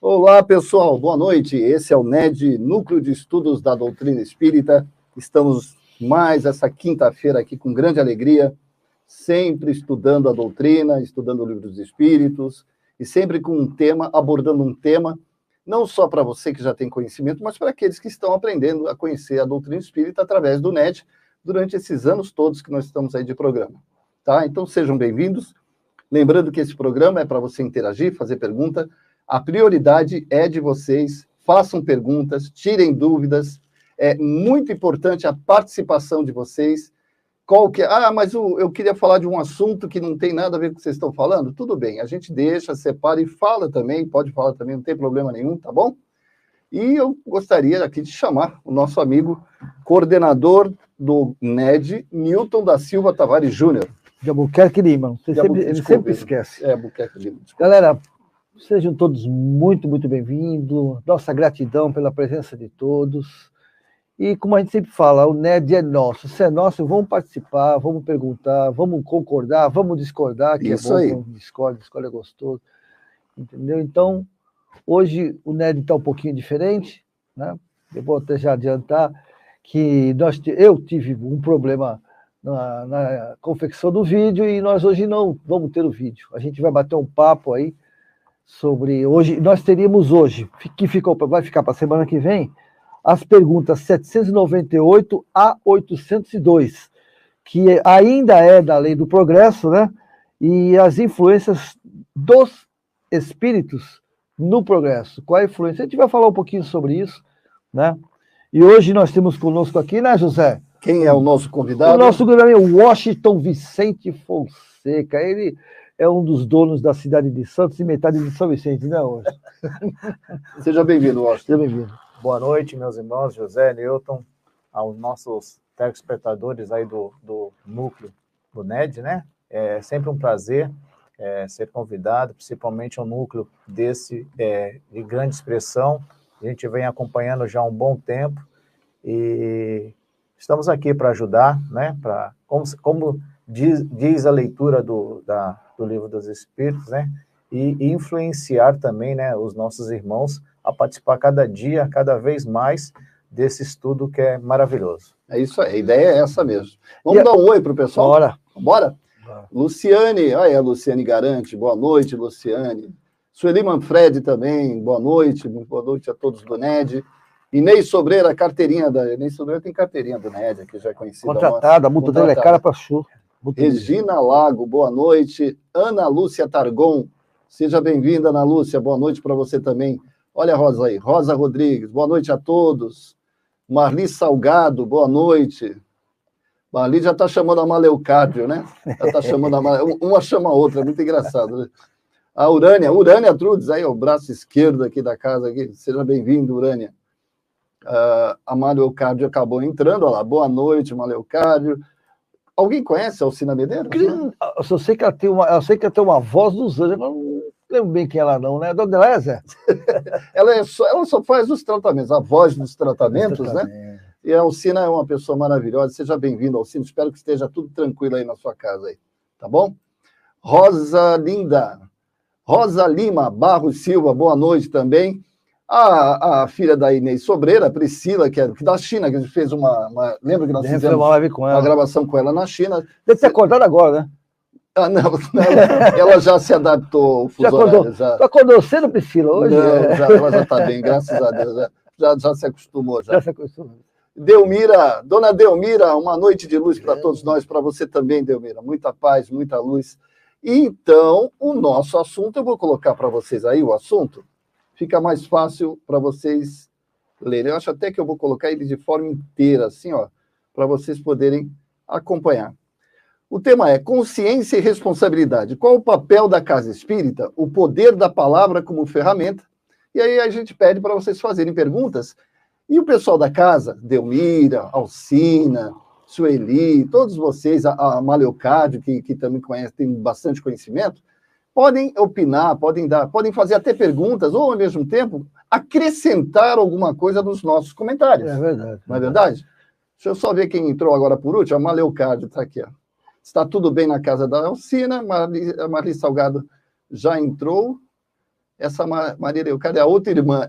Olá, pessoal, boa noite. Esse é o NED, Núcleo de Estudos da Doutrina Espírita. Estamos mais essa quinta-feira aqui com grande alegria, sempre estudando a doutrina, estudando o Livro dos Espíritos, e sempre com um tema, abordando um tema, não só para você que já tem conhecimento, mas para aqueles que estão aprendendo a conhecer a doutrina espírita através do NED, durante esses anos todos que nós estamos aí de programa. Tá? Então, sejam bem-vindos. Lembrando que esse programa é para você interagir, fazer pergunta. A prioridade é de vocês. Façam perguntas, tirem dúvidas. É muito importante a participação de vocês. Mas eu queria falar de um assunto que não tem nada a ver com o que vocês estão falando. Tudo bem, a gente deixa, separa e fala também. Pode falar também, não tem problema nenhum, tá bom? E eu gostaria aqui de chamar o nosso amigo coordenador do NED, Newton da Silva Tavares Júnior. De Albuquerque Lima. Ele sempre esquece. Albuquerque Lima. Galera, sejam todos muito, muito bem-vindos. Nossa gratidão pela presença de todos. E como a gente sempre fala, o NED é nosso. Se é nosso, vamos participar, vamos perguntar, vamos concordar, vamos discordar, que isso é bom, aí. Vamos discordar é gostoso. Entendeu? Então, hoje o NED está um pouquinho diferente, né? Eu vou até já adiantar que eu tive um problema na confecção do vídeo e nós hoje não vamos ter o vídeo. A gente vai bater um papo aí sobre hoje. Nós teríamos hoje, vai ficar para a semana que vem, as perguntas 798 a 802, que ainda é da Lei do Progresso, né? E as influências dos espíritos no progresso. Qual a influência? A gente vai falar um pouquinho sobre isso, né? E hoje nós temos conosco aqui, né, José? Quem é o nosso convidado? O nosso convidado é o Washington Vicente Fonseca. Ele é um dos donos da cidade de Santos e metade de São Vicente, né, Washington? Seja bem-vindo, Washington. Seja bem-vindo. Boa noite, meus irmãos, José, Newton, aos nossos telespectadores aí do núcleo do NED, né? É sempre um prazer ser convidado, principalmente um núcleo desse de grande expressão. A gente vem acompanhando já há um bom tempo e estamos aqui para ajudar, né? Como diz a leitura do Livro dos Espíritos, né? E influenciar também, né, os nossos irmãos a participar cada dia, cada vez mais desse estudo que é maravilhoso. É isso aí, a ideia é essa mesmo. Vamos dar um oi para o pessoal? Bora. Bora? Luciane, a Luciane Garante, boa noite, Luciane. Sueli Manfredi também, boa noite a todos do NED. Inês Sobreira, carteirinha da... Inês Sobreira tem carteirinha do NED, que já é conhecida. Contratada, a multa dela é cara para show. Regina Lago, boa noite. Ana Lúcia Targon, seja bem-vinda, Ana Lúcia, boa noite para você também. Olha a Rosa aí, Rosa Rodrigues, boa noite a todos. Marli Salgado, boa noite. Marli já está chamando a Maleocárdio, né? Já está chamando uma chama a outra, é muito engraçado, né? A Urânia Trudes, aí, o braço esquerdo aqui da casa, aqui. Seja bem-vindo, Urânia. A Maleocárdio acabou entrando, olha lá, boa noite, Maleocárdio. Alguém conhece a Alcina Medeiros? Eu sei que ela tem uma voz dos anjos, mas não lembro bem quem ela não, né? Dona Elésia? ela só faz os tratamentos, a voz dos tratamentos, né? E a Alcina é uma pessoa maravilhosa. Seja bem-vindo, Alcina. Espero que esteja tudo tranquilo aí na sua casa, aí, tá bom? Rosa Lima Barros Silva, boa noite também. A filha da Inês Sobreira, Priscila, que é da China, que a gente fez lembra que nós fizemos uma gravação com ela na China. Deve ter acordado agora, né? Não, ela já se adaptou ao fuso horário. Já acordou cedo, Priscila, hoje? Não, ela já está bem, graças a Deus. Já se acostumou. Já se acostumou. Dona Delmira, uma noite de luz para todos nós, para você também, Delmira. Muita paz, muita luz. Então, o nosso assunto, eu vou colocar para vocês aí o assunto, fica mais fácil para vocês lerem. Eu acho até que eu vou colocar ele de forma inteira, assim, ó, para vocês poderem acompanhar. O tema é consciência e responsabilidade. Qual o papel da casa espírita? O poder da palavra como ferramenta. E aí a gente pede para vocês fazerem perguntas. E o pessoal da casa, Delmira, Alcina, Sueli, todos vocês, a Maleocárdio, que também conhece, tem bastante conhecimento, podem opinar, podem fazer até perguntas, ou ao mesmo tempo acrescentar alguma coisa nos nossos comentários. É verdade. Não é verdade? Deixa eu só ver quem entrou agora por último. A Maleocárdio está aqui, ó. Está tudo bem na casa da Alcina, a Marli Salgado já entrou. essa Maria Leocádia, a outra irmã,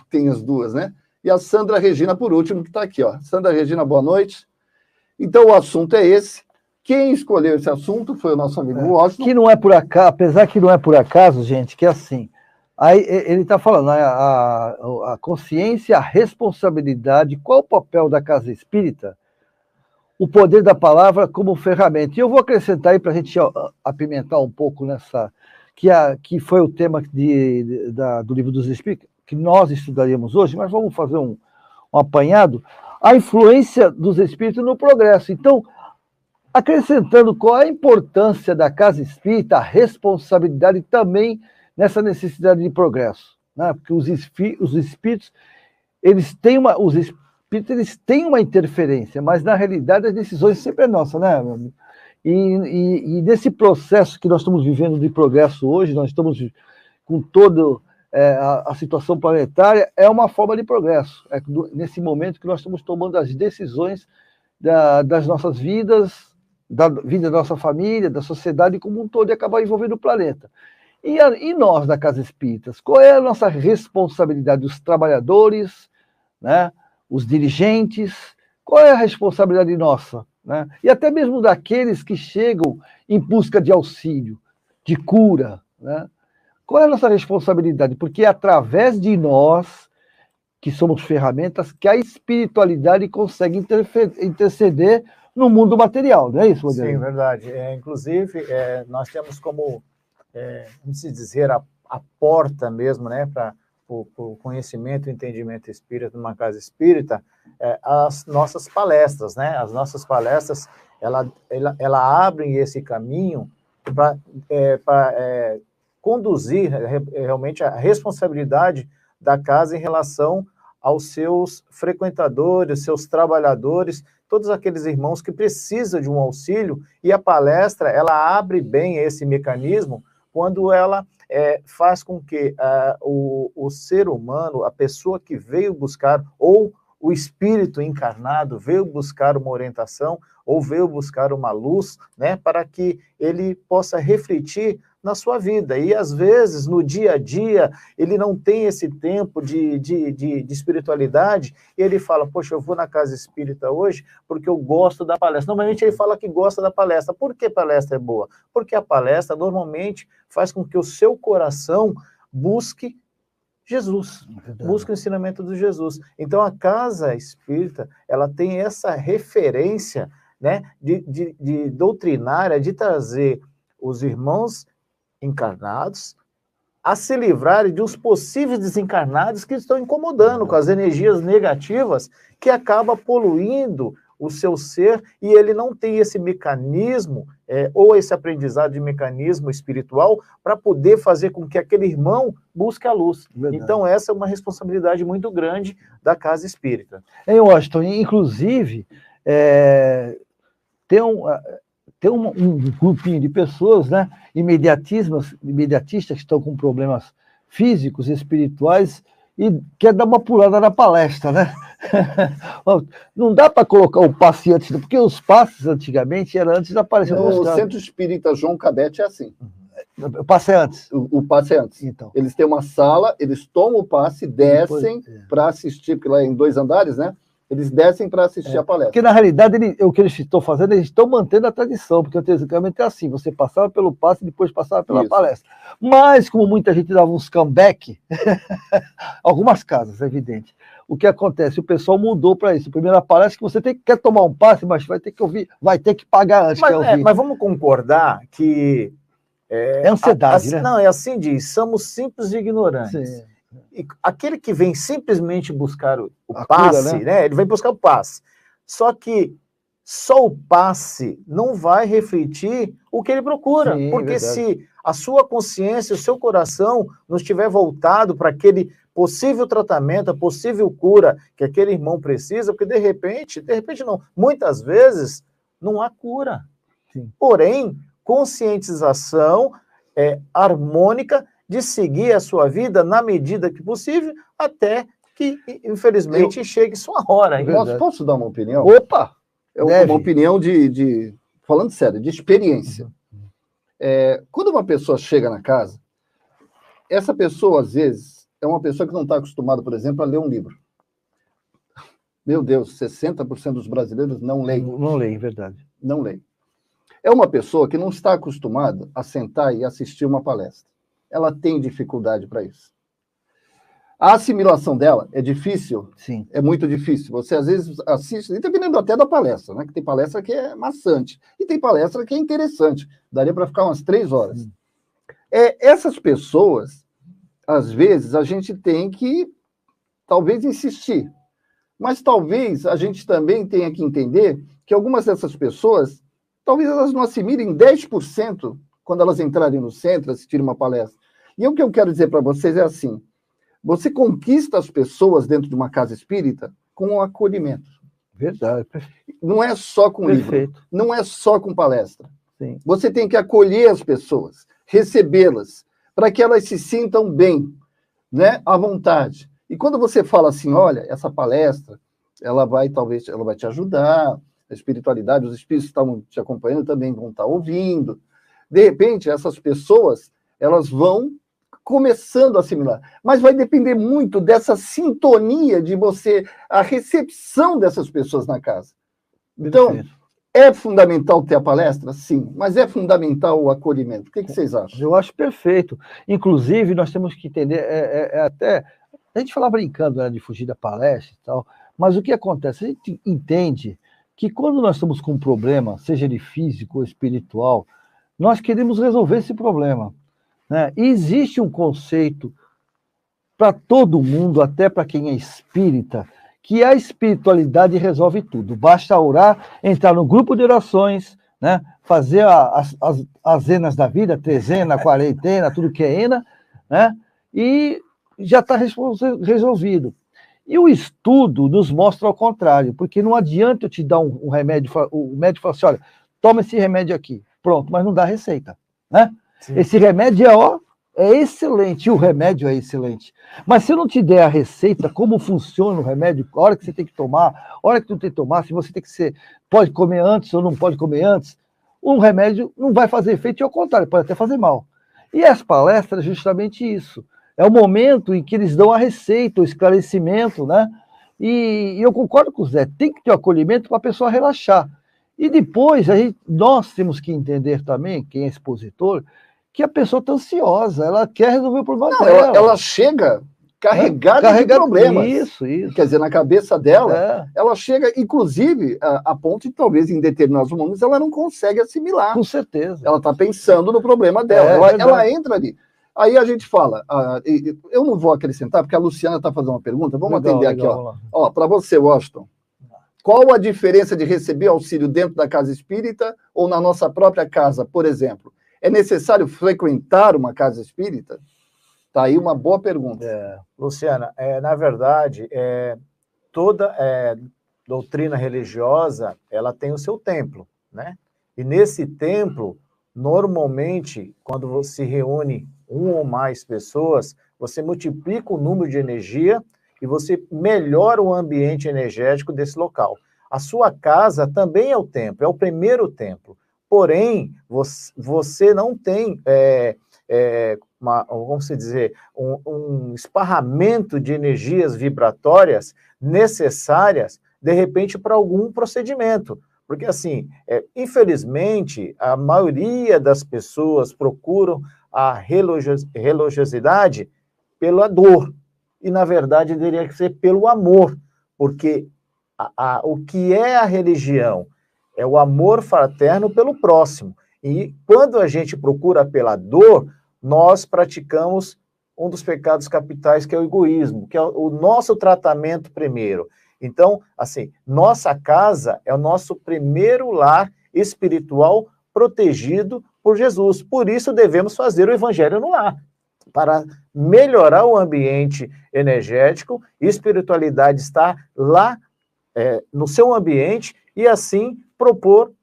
tem as duas, né? E a Sandra Regina, por último, que está aqui, ó. Sandra Regina, boa noite. Então, o assunto é esse. Quem escolheu esse assunto foi o nosso amigo Washington. Que não é por acaso, apesar que não é por acaso, gente, que é assim. Aí ele está falando, a consciência, a responsabilidade, qual o papel da casa espírita? O poder da palavra como ferramenta. E eu vou acrescentar aí para a gente apimentar um pouco nessa, que foi o tema do Livro dos Espíritos, que nós estudaríamos hoje, mas vamos fazer um apanhado. A influência dos espíritos no progresso. Então, acrescentando qual é a importância da casa espírita, a responsabilidade também nessa necessidade de progresso, né? Porque os espíritos, eles têm uma interferência, mas na realidade as decisões sempre é nossa, né, meu amigo? E nesse processo que nós estamos vivendo de progresso hoje, nós estamos com toda a situação planetária, é uma forma de progresso. É nesse momento que nós estamos tomando as decisões das nossas vidas, da vida da nossa família, da sociedade como um todo, e acabar envolvendo o planeta. E nós, da Casa Espíritas, qual é a nossa responsabilidade dos trabalhadores, né, os dirigentes, qual é a responsabilidade nossa, né? E até mesmo daqueles que chegam em busca de auxílio, de cura, né? Qual é a nossa responsabilidade? Porque é através de nós, que somos ferramentas, que a espiritualidade consegue interceder no mundo material, não é isso, Rodrigo? Sim, verdade. Inclusive, nós temos como, vamos dizer, a porta mesmo, né, para o conhecimento e entendimento espírita numa casa espírita, as nossas palestras, né? As nossas palestras, ela abrem esse caminho para conduzir realmente a responsabilidade da casa em relação aos seus frequentadores, seus trabalhadores, todos aqueles irmãos que precisam de um auxílio, e a palestra, ela abre bem esse mecanismo quando ela faz com que o ser humano, a pessoa que veio buscar, ou o espírito encarnado veio buscar uma orientação, ou veio buscar uma luz, né, para que ele possa refletir na sua vida. E, às vezes, no dia a dia, ele não tem esse tempo de espiritualidade, e ele fala, poxa, eu vou na casa espírita hoje porque eu gosto da palestra. Normalmente ele fala que gosta da palestra. Por que palestra é boa? Porque a palestra, normalmente, faz com que o seu coração busque Jesus, busca o ensinamento de Jesus. Então, a casa espírita, ela tem essa referência, né, de doutrinária, de trazer os irmãos encarnados a se livrarem dos possíveis desencarnados que estão incomodando com as energias negativas que acaba poluindo o seu ser, e ele não tem esse mecanismo, ou esse aprendizado de mecanismo espiritual para poder fazer com que aquele irmão busque a luz. Verdade. Então, essa é uma responsabilidade muito grande da casa espírita. Washington, inclusive, tem um grupinho de pessoas, né, imediatistas que estão com problemas físicos, espirituais, e quer dar uma pulada na palestra, né? Não dá para colocar o passe antes, porque os passes antigamente eram antes da palestra. No Centro Espírita João Cabete é assim. O passe é antes. O passe é antes. Então. Eles têm uma sala, eles tomam o passe, descem para assistir, porque lá é em 2 andares, né? Eles descem para assistir a palestra. Porque, na realidade, o que eles estão fazendo, eles estão mantendo a tradição, porque antigamente é assim, você passava pelo passe e depois passava pela palestra. Mas, como muita gente dava uns comeback, algumas casas, é evidente, o que acontece? O pessoal mudou para isso. Primeiro, parece que você quer tomar um passe, mas vai ter que ouvir, vai ter que pagar antes. Mas vamos concordar que... é ansiedade, né? Não, é assim diz, somos simples e ignorantes. Sim. E aquele que vem simplesmente buscar o passe, cura, né? Ele vem buscar o passe. Só que só o passe não vai refletir o que ele procura. Sim, porque verdade. Se a sua consciência, o seu coração não estiver voltado para aquele possível tratamento, a possível cura que aquele irmão precisa, porque de repente não, muitas vezes não há cura. Sim. Porém, conscientização harmônica de seguir a sua vida na medida que possível, até que, infelizmente, chegue sua hora. Posso dar uma opinião? Opa! Uma opinião falando sério, de experiência. Quando uma pessoa chega na casa, essa pessoa, às vezes, é uma pessoa que não está acostumada, por exemplo, a ler um livro. Meu Deus, 60% dos brasileiros não leem. Não leem, verdade. Não leem. É uma pessoa que não está acostumada a sentar e assistir uma palestra. Ela tem dificuldade para isso. A assimilação dela é difícil? Sim. É muito difícil. Você, às vezes, assiste, dependendo até da palestra, né? Que tem palestra que é maçante e tem palestra que é interessante. Daria para ficar umas 3 horas. Essas pessoas, às vezes, a gente tem que, talvez, insistir. Mas talvez a gente também tenha que entender que algumas dessas pessoas, talvez elas não assimilem 10% quando elas entrarem no centro, assistirem uma palestra. E o que eu quero dizer para vocês é assim, você conquista as pessoas dentro de uma casa espírita com o acolhimento. Verdade. Não é só com livro, não é só com palestra. Sim. Você tem que acolher as pessoas, recebê-las, para que elas se sintam bem, né, à vontade. E quando você fala assim, olha, essa palestra, ela vai te ajudar, a espiritualidade, os espíritos que estavam te acompanhando também vão estar ouvindo. De repente, essas pessoas, elas vão começando a assimilar. Mas vai depender muito dessa sintonia de você, a recepção dessas pessoas na casa. Então, é fundamental ter a palestra? Sim. Mas é fundamental o acolhimento. O que vocês acham? Eu acho perfeito. Inclusive, nós temos que entender, até... A gente fala brincando, né, de fugir da palestra e tal, mas o que acontece? A gente entende que quando nós estamos com um problema, seja ele físico ou espiritual, nós queremos resolver esse problema, né? E existe um conceito para todo mundo, até para quem é espírita, que a espiritualidade resolve tudo. Basta orar, entrar no grupo de orações, né? Fazer as enas da vida, trezena, quarentena, tudo que é ena, né? E já está resolvido. E o estudo nos mostra ao contrário, porque não adianta eu te dar um remédio, o médico fala assim, olha, toma esse remédio aqui, pronto, mas não dá receita, né? Sim. Esse remédio é excelente, e o remédio é excelente. Mas se eu não te der a receita, como funciona o remédio, a hora que você tem que tomar, a hora que não tem que tomar, se você tem que pode comer antes ou não pode comer antes, o remédio não vai fazer efeito, e ao contrário, pode até fazer mal. E as palestras, justamente isso. É o momento em que eles dão a receita, o esclarecimento, né? E eu concordo com o Zé, tem que ter o acolhimento para a pessoa relaxar. E depois, nós temos que entender também, quem é expositor, que a pessoa está ansiosa, ela quer resolver o problema dela. Ela chega carregada de problemas. Isso. Quer dizer, na cabeça dela, ela chega, inclusive, a ponto de, talvez, em determinados momentos, ela não consegue assimilar. Com certeza. Ela está pensando no problema dela. Ela entra ali. Aí a gente fala, eu não vou acrescentar, porque a Luciana está fazendo uma pergunta, vamos atender aqui. Ó, para você, Washington, qual a diferença de receber auxílio dentro da casa espírita ou na nossa própria casa, por exemplo? É necessário frequentar uma casa espírita? Está aí uma boa pergunta. Luciana, na verdade, toda doutrina religiosa, ela tem o seu templo, né? E nesse templo, normalmente, quando você reúne um ou mais pessoas, você multiplica o número de energia e você melhora o ambiente energético desse local. A sua casa também é o templo, é o primeiro templo. Porém, você não tem, vamos dizer, um esparramento de energias vibratórias necessárias, de repente, para algum procedimento. Porque, assim, infelizmente, a maioria das pessoas procuram a religiosidade pela dor. E, na verdade, deveria ser pelo amor. Porque o que é a religião? É o amor fraterno pelo próximo. E quando a gente procura pela dor, nós praticamos um dos pecados capitais, que é o egoísmo, que é o nosso tratamento primeiro. Então, assim, nossa casa é o nosso primeiro lar espiritual protegido por Jesus. Por isso devemos fazer o evangelho no lar, para melhorar o ambiente energético, espiritualidade está lá no seu ambiente e assim propor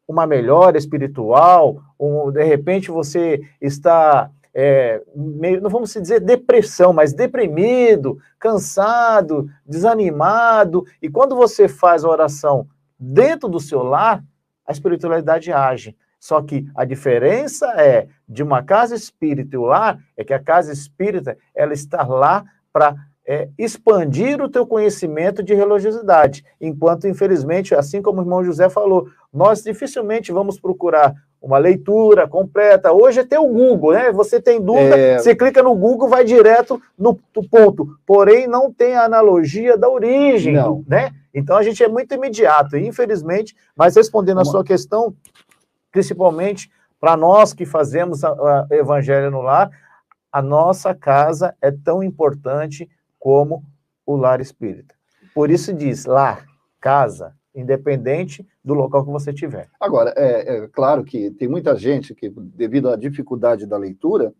uma melhora espiritual, de repente você está... não vamos dizer depressão, mas deprimido, cansado, desanimado, e quando você faz a oração dentro do seu lar, a espiritualidade age. Só que a diferença é de uma casa espírita e o lar, é que a casa espírita, ela está lá para expandir o teu conhecimento de religiosidade, enquanto, infelizmente, assim como o irmão José falou, nós dificilmente vamos procurar uma leitura completa. Hoje tem o Google, né? Você tem dúvida, você clica no Google, vai direto no ponto. Porém, não tem a analogia da origem, né? Então, a gente é muito imediato, infelizmente, mas respondendo a sua questão, principalmente para nós que fazemos o Evangelho no Lar, a nossa casa é tão importante como o lar espírita. Por isso diz, lar, casa, independente do local que você tiver. Agora, é claro que tem muita gente que, devido à dificuldade da leitura,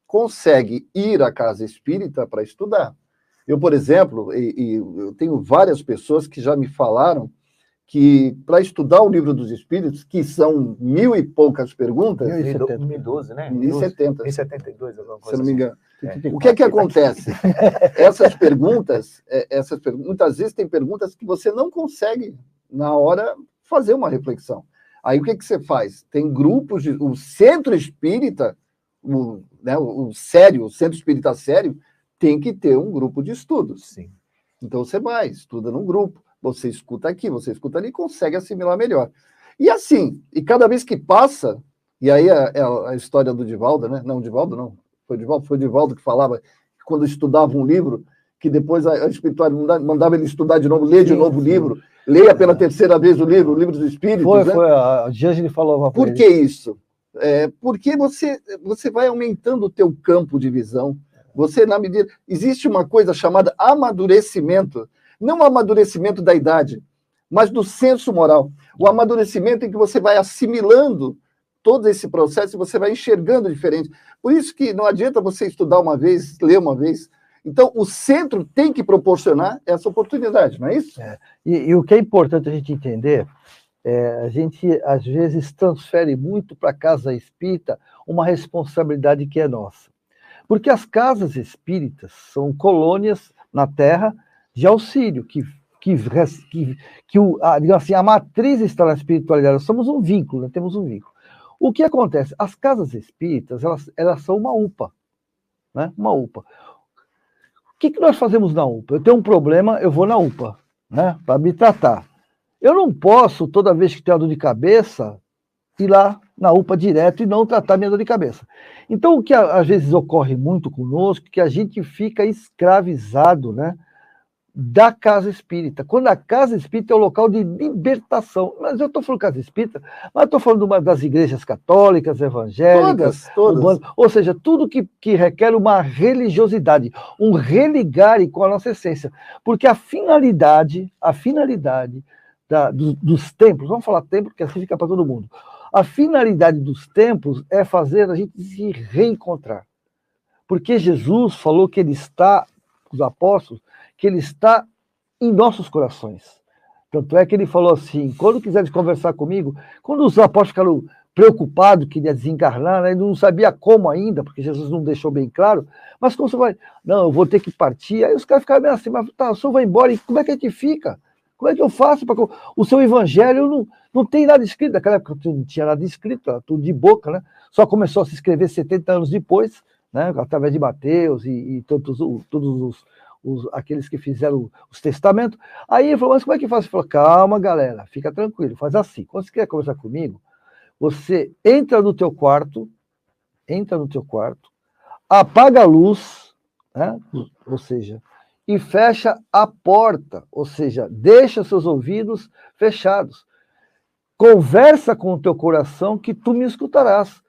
consegue ir à casa espírita para estudar. Eu, por exemplo, eu tenho várias pessoas que já me falaram que, para estudar o Livro dos Espíritos, que são 1000 e poucas perguntas... 1012, né? 1070. 1072, alguma coisa se não me engano. Assim. O que é que acontece? Essas perguntas, muitas vezes tem perguntas que você não consegue, na hora, fazer uma reflexão. Aí o que você faz? Tem grupos, o centro espírita, o centro espírita sério, tem que ter um grupo de estudos. Sim. Então você vai, estuda num grupo, você escuta aqui, você escuta ali, consegue assimilar melhor. E assim, e cada vez que passa, e aí a história do Divaldo, né? Não, Divaldo não. Foi o Divaldo que falava que quando estudava um livro, que depois a espiritualidade mandava ele estudar de novo, ler de novo o livro, leia pela terceira vez o livro dos Espíritos. A Diângeli falou. Por que isso? Porque você vai aumentando o teu campo de visão. Você, na medida... Existe uma coisa chamada amadurecimento. Não o amadurecimento da idade, mas do senso moral. O amadurecimento em que você vai assimilando todo esse processo e você vai enxergando diferente. Por isso que não adianta você estudar uma vez, ler uma vez. Então, o centro tem que proporcionar essa oportunidade, não é isso? E o que é importante a gente entender, a gente, às vezes, transfere muito para a casa espírita uma responsabilidade que é nossa. Porque as casas espíritas são colônias na Terra de auxílio, digamos assim, a matriz está na espiritualidade. Nós somos um vínculo, temos um vínculo. O que acontece? As casas espíritas, elas são uma UPA, né? Uma UPA. O que nós fazemos na UPA? Eu tenho um problema, eu vou na UPA, né? Para me tratar. Eu não posso, toda vez que tenho uma dor de cabeça, ir lá na UPA direto e não tratar minha dor de cabeça. Então, o que às vezes ocorre muito conosco, que a gente fica escravizado, né, da casa espírita. Quando a casa espírita é o local de libertação. Mas eu estou falando casa espírita, mas estou falando das igrejas católicas, evangélicas, todas. Ou seja, tudo que requer uma religiosidade, um religar com a nossa essência. Porque a finalidade dos templos, vamos falar templo, porque assim fica para todo mundo. A finalidade dos templos é fazer a gente se reencontrar. Porque Jesus falou que ele está, os apóstolos, que ele está em nossos corações. Tanto é que ele falou assim, quando quiseres conversar comigo, quando os apóstolos ficaram preocupados, queria desencarnar, né, ele não sabia como ainda, porque Jesus não deixou bem claro, mas como você vai? Não, eu vou ter que partir. Aí os caras ficaram bem assim, mas tá, o senhor vai embora, e como é que a gente fica? Como é que eu faço? O seu evangelho não tem nada escrito. Naquela época não tinha nada escrito, tudo de boca, né? Só começou a se escrever 70 anos depois, né? Através de Mateus e todos aqueles que fizeram os testamentos. Aí ele falou, mas como é que faz? Ele falou, calma, galera, fica tranquilo, faz assim. Quando você quer conversar comigo, você entra no teu quarto, apaga a luz, né? Ou seja, e fecha a porta, ou seja, deixa seus ouvidos fechados. Conversa com o teu coração que tu me escutarás.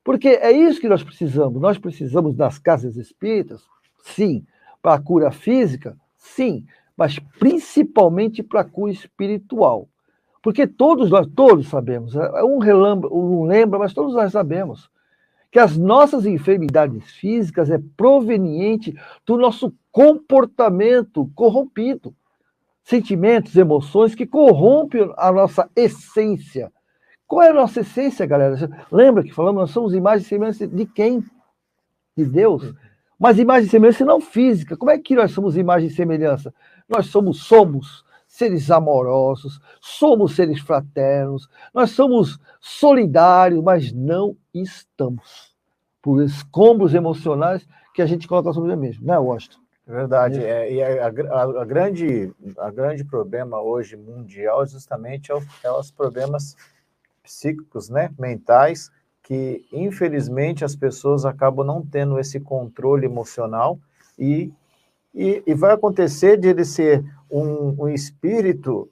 Porque é isso que nós precisamos. Nós precisamos das casas espíritas, sim. Para a cura física, sim. Mas principalmente para a cura espiritual. Porque todos sabemos, um não lembra, mas todos nós sabemos, que as nossas enfermidades físicas é proveniente do nosso comportamento corrompido. Sentimentos, emoções que corrompem a nossa essência. Qual é a nossa essência, galera? Lembra que falamos, nós somos imagens e semelhanças de quem? De Deus. Mas imagem e semelhança não física. Como é que nós somos imagem e semelhança? Nós somos seres amorosos, somos seres fraternos, nós somos solidários, mas não estamos. Por escombros emocionais que a gente coloca sobre nós mesmo, né, Washington? Verdade. E a grande problema hoje mundial justamente é os problemas psíquicos, né, mentais, que infelizmente as pessoas acabam não tendo esse controle emocional e vai acontecer de ele ser um espírito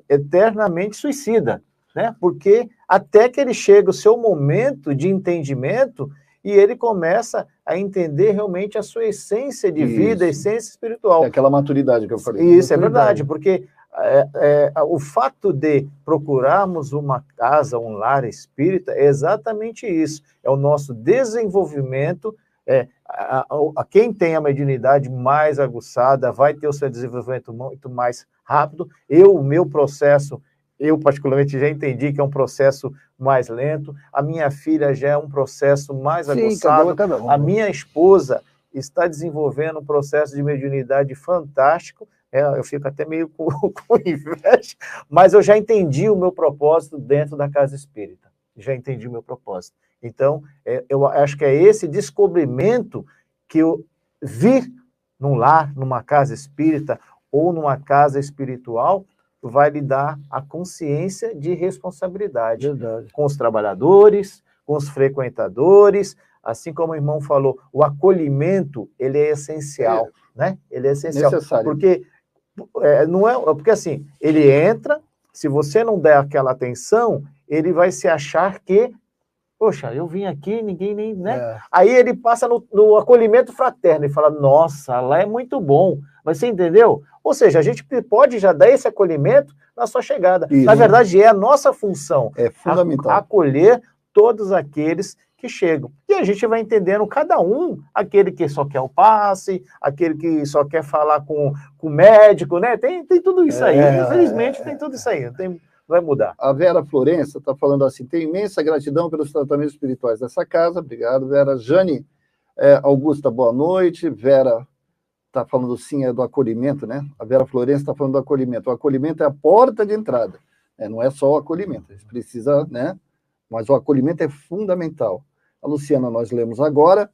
eternamente suicida, né? Porque até que ele chega o seu momento de entendimento e ele começa a entender realmente a sua essência de vida, a essência espiritual. É aquela maturidade que eu falei. Isso é verdade, porque o fato de procurarmos uma casa, um lar espírita, é exatamente isso. É o nosso desenvolvimento. Quem tem a mediunidade mais aguçada vai ter o seu desenvolvimento muito mais rápido. O meu processo, eu particularmente já entendi que é um processo mais lento. A minha filha já é um processo mais aguçado. Cada um. A minha esposa está desenvolvendo um processo de mediunidade fantástico. Eu fico até meio com inveja, mas eu já entendi o meu propósito dentro da casa espírita. Já entendi o meu propósito. Então, eu acho que é esse descobrimento que eu vir num lar, numa casa espírita ou numa casa espiritual, vai lhe dar a consciência de responsabilidade. Verdade. Com os trabalhadores, com os frequentadores, assim como o irmão falou, o acolhimento, ele é essencial, né? Ele é essencial. Necessário. Porque assim, ele entra, se você não der aquela atenção, ele vai se achar que, poxa, eu vim aqui, ninguém nem, né? Aí ele passa no acolhimento fraterno e fala, nossa, lá é muito bom. Mas você entendeu? Ou seja, a gente pode já dar esse acolhimento na sua chegada. Isso. Na verdade, é a nossa função. É fundamental. Acolher todos aqueles que chegam. E a gente vai entendendo cada um, aquele que só quer o passe, aquele que só quer falar com o médico, né? Tem tudo isso aí. Infelizmente, tem tudo isso aí. Vai mudar. A Vera Florença está falando assim, tenho imensa gratidão pelos tratamentos espirituais dessa casa. Obrigado, Vera. Jane Augusta, boa noite. Vera está falando sim, do acolhimento, né? A Vera Florença está falando do acolhimento. O acolhimento é a porta de entrada. Não é só o acolhimento. A gente precisa, né? Mas o acolhimento é fundamental. A Luciana nós lemos agora.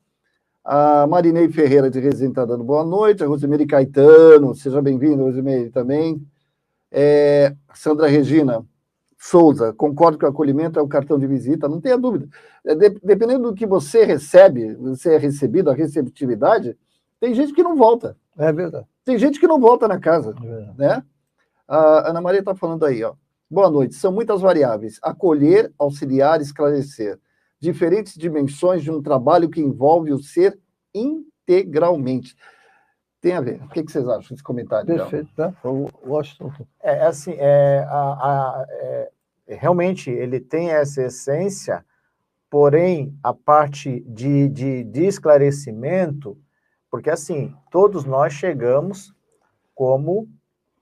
A Marinei Ferreira de Resende está dando boa noite. A Rosemary Caetano, seja bem-vinda, Rosemary, também. Sandra Regina Souza, concordo que o acolhimento é o cartão de visita, não tenha dúvida. Dependendo do que você recebe, você é recebido, a receptividade, tem gente que não volta. É verdade. Tem gente que não volta na casa. Né? A Ana Maria está falando aí, ó. Boa noite. São muitas variáveis. Acolher, auxiliar, esclarecer. Diferentes dimensões de um trabalho que envolve o ser integralmente. Tem a ver. O que vocês acham desse comentário? Perfeito, tá? Realmente, ele tem essa essência, porém, a parte de esclarecimento, porque, assim, todos nós chegamos como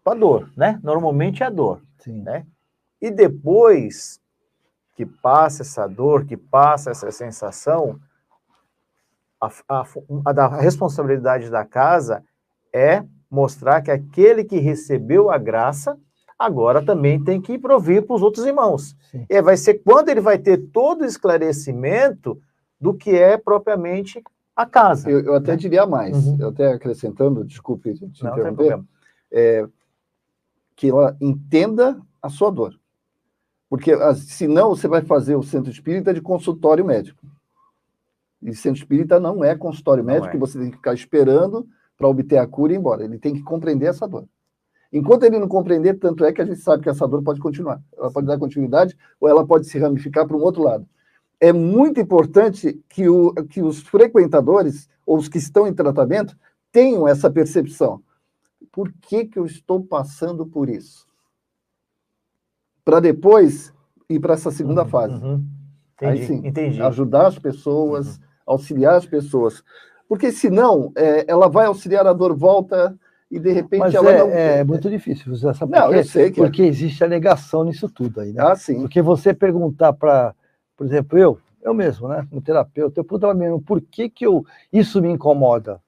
a dor, né? Normalmente é a dor. Sim. Né? E depois que passa essa dor, que passa essa sensação, a responsabilidade da casa é mostrar que aquele que recebeu a graça, agora também tem que provir para os outros irmãos. Sim. E vai ser quando ele vai ter todo o esclarecimento do que é propriamente a casa. Eu até diria mais, eu até acrescentando, desculpe te interromper, que ela entenda a sua dor. Porque, senão, você vai fazer o centro espírita de consultório médico. E centro espírita não é consultório médico, que você tem que ficar esperando para obter a cura e ir embora. Ele tem que compreender essa dor. Enquanto ele não compreender, tanto é que a gente sabe que essa dor pode continuar. Ela pode dar continuidade ou ela pode se ramificar para um outro lado. É muito importante que os frequentadores, ou os que estão em tratamento, tenham essa percepção. Por que eu estou passando por isso? Para depois ir para essa segunda fase. Entendi, aí sim, entendi. Ajudar as pessoas, auxiliar as pessoas. Porque senão, ela vai auxiliar, a dor volta e de repente mas ela não... É muito difícil, você sabe não, eu sei que porque existe a negação nisso tudo aí, né? Ah, sim. Porque você perguntar para, por exemplo, eu mesmo, né, como terapeuta, eu pergunto mesmo, por que isso me incomoda?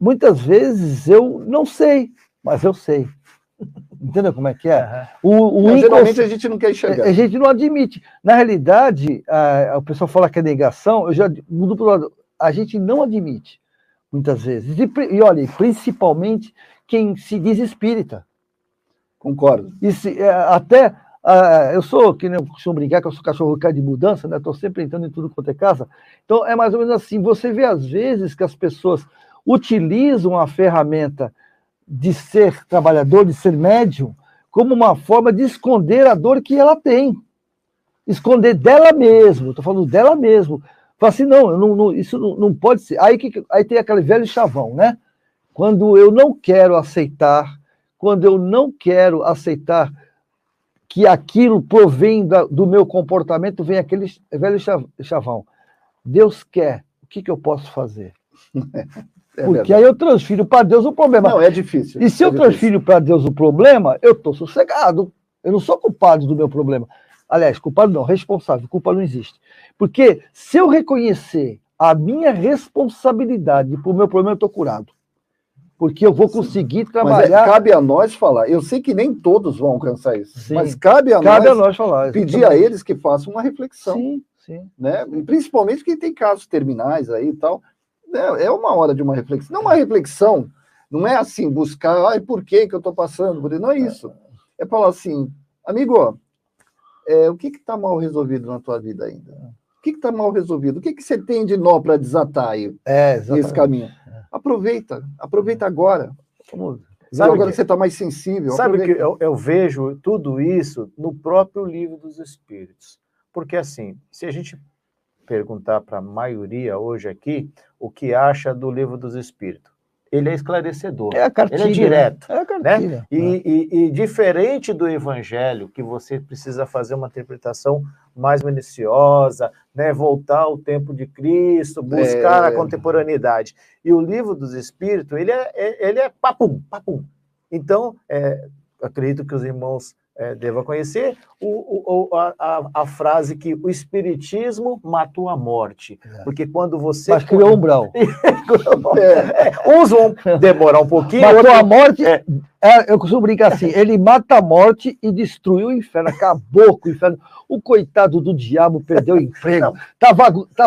Muitas vezes eu não sei, mas eu sei. Entendeu como é que é? Geralmente a gente não quer enxergar. A gente não admite. Na realidade, o pessoal fala que é negação, eu já mudo para o lado. A gente não admite, muitas vezes. E olha, principalmente quem se diz espírita. Concordo. Eu sou, que nem eu costumo brincar, que eu sou cachorro de mudança, né? Estou sempre entrando em tudo quanto é casa. Então, é mais ou menos assim. Você vê, às vezes, que as pessoas utilizam a ferramenta de ser trabalhador, de ser médium, como uma forma de esconder a dor que ela tem. Esconder dela mesmo. Estou falando dela mesmo. Fala assim, não, isso não pode ser. Aí tem aquele velho chavão, né? Quando eu não quero aceitar que aquilo provém do meu comportamento, vem aquele velho chavão. Deus quer, o que eu posso fazer? Porque aí eu transfiro para Deus o problema. Não, é difícil. E se eu transfiro para Deus o problema, eu estou sossegado. Eu não sou culpado do meu problema. Aliás, culpado não, responsável. Culpa não existe. Porque se eu reconhecer a minha responsabilidade por meu problema, eu estou curado. Porque eu vou conseguir trabalhar... Mas cabe a nós falar. Eu sei que nem todos vão alcançar isso. Sim, mas cabe a nós falar. Pedir a eles que façam uma reflexão. Sim. Né? E principalmente quem tem casos terminais aí e tal. É uma hora de uma reflexão. Não uma reflexão, não é assim, buscar, por que eu estou passando por isso. Não é isso. É falar assim, amigo, o que está mal resolvido na tua vida ainda? O que está mal resolvido? O que você tem de nó para desatar aí nesse caminho? Aproveita agora. Sabe agora que você está mais sensível. Sabe que eu vejo tudo isso no próprio Livro dos Espíritos. Porque assim, se a gente perguntar para a maioria hoje aqui o que acha do Livro dos Espíritos, ele é esclarecedor, é a cartilha, ele é direto. É a cartilha. Né? E diferente do Evangelho, que você precisa fazer uma interpretação mais minuciosa, né? Voltar ao tempo de Cristo, buscar a contemporaneidade. E o Livro dos Espíritos, ele é papum, papum. Então, acredito que os irmãos devam conhecer a frase que o Espiritismo matou a morte. Porque quando você... Mas criou umbral. Uns vão demorar um pouquinho. Matou a morte... eu costumo brincar assim, ele mata a morte e destruiu o inferno, acabou com o inferno. O coitado do diabo perdeu o emprego, tá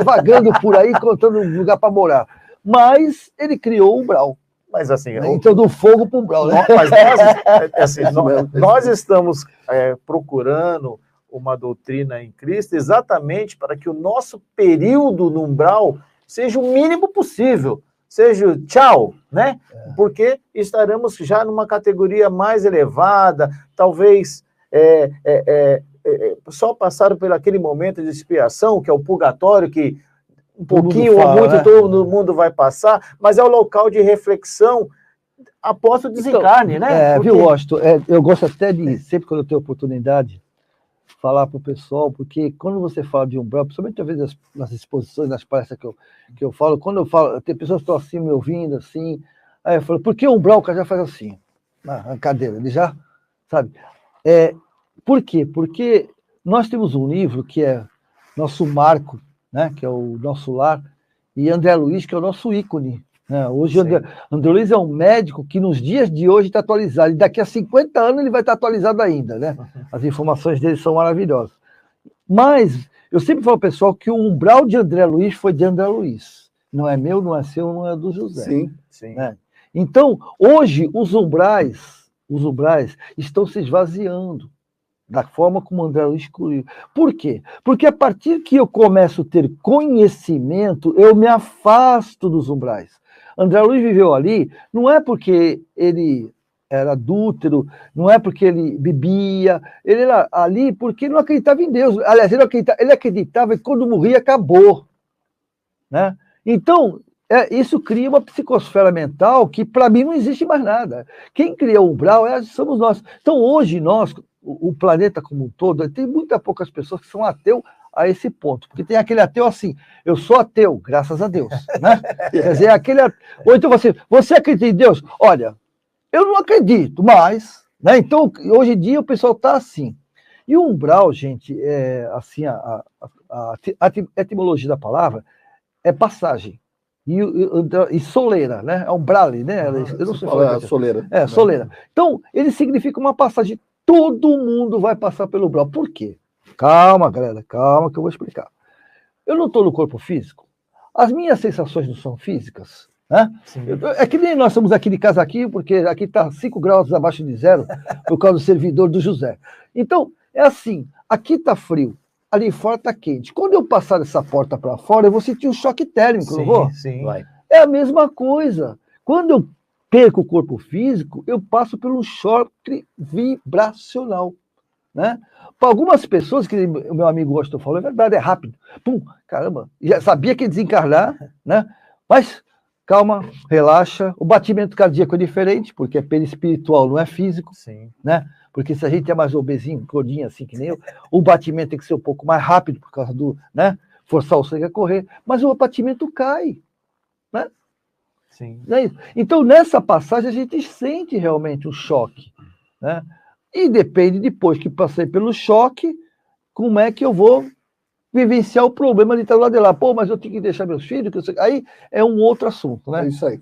vagando por aí, contando um lugar para morar. Mas ele criou o umbral. Mas assim... Então, do fogo para o umbral. Né? Nós estamos procurando uma doutrina em Cristo exatamente para que o nosso período no umbral seja o mínimo possível. Seja tchau, né? Porque estaremos já numa categoria mais elevada, talvez só passaram por aquele momento de expiação, que é o purgatório, que um pouquinho ou muito todo mundo vai passar, mas é o local de reflexão após o desencarne, né? Viu, Washington? Eu gosto até de, sempre quando eu tenho oportunidade, falar para o pessoal, porque quando você fala de umbral, principalmente às vezes nas exposições, nas palestras que eu falo, quando eu falo, tem pessoas que estão assim, me ouvindo, assim, aí eu falo, por que o umbral o cara já faz assim, na cadeira? Ele já, sabe? Por quê? Porque nós temos um livro que é nosso marco, né, que é o nosso lar, e André Luiz, que é o nosso ícone. Né? Hoje, André Luiz é um médico que nos dias de hoje está atualizado, e daqui a 50 anos ele vai estar atualizado ainda. Né? As informações dele são maravilhosas. Mas eu sempre falo, pessoal, que o umbral de André Luiz foi de André Luiz. Não é meu, não é seu, não é do José. Sim. Né? Então, hoje, os umbrais estão se esvaziando da forma como o André Luiz excluiu. Por quê? Porque a partir que eu começo a ter conhecimento, eu me afasto dos umbrais. André Luiz viveu ali, não é porque ele era adúltero, não é porque ele bebia, ele era ali porque ele não acreditava em Deus. Aliás, ele acreditava que quando morria, acabou. Né? Então, isso cria uma psicosfera mental que, para mim, não existe mais nada. Quem cria o umbral somos nós. Então, hoje, nós... O planeta como um todo, tem muitas poucas pessoas que são ateus a esse ponto. Porque tem aquele ateu assim, eu sou ateu, graças a Deus. Né? Quer dizer, ou então você acredita em Deus? Olha, eu não acredito, mas... Né? Então, hoje em dia, o pessoal está assim. E o umbral, gente, assim, a etimologia da palavra é passagem. e soleira, né? É um brale, né? Eu não sei falar. Soleira. É, soleira. Então, ele significa uma passagem. Todo mundo vai passar pelo brau. Por quê? Calma, galera, calma que eu vou explicar. Eu não estou no corpo físico. As minhas sensações não são físicas. Né? É que nem nós estamos aqui de casaquinho, porque aqui está 5 graus abaixo de zero, por causa do servidor do José. Então, é assim, aqui está frio, ali fora está quente. Quando eu passar dessa porta para fora, eu vou sentir um choque térmico, não vou? Sim. Vai. É a mesma coisa. Quando eu perco o corpo físico, eu passo por um choque vibracional. Né? Para algumas pessoas, que o meu amigo Washington falou, é verdade, é rápido. Pum, caramba, já sabia que ia desencarnar, né? Mas calma, relaxa. O batimento cardíaco é diferente, porque é perispiritual, não é físico. Sim. Né? Porque se a gente é mais obesinho, gordinho assim que nem eu, o batimento tem que ser um pouco mais rápido por causa do, né? Forçar o sangue a correr, mas o batimento cai. Né? Sim. Não é isso? Então, nessa passagem, a gente sente realmente o choque. Né? E depende, depois que passei pelo choque, como é que eu vou vivenciar o problema de estar lá de lá. Pô, mas eu tenho que deixar meus filhos. Aí é um outro assunto, né? É isso aí.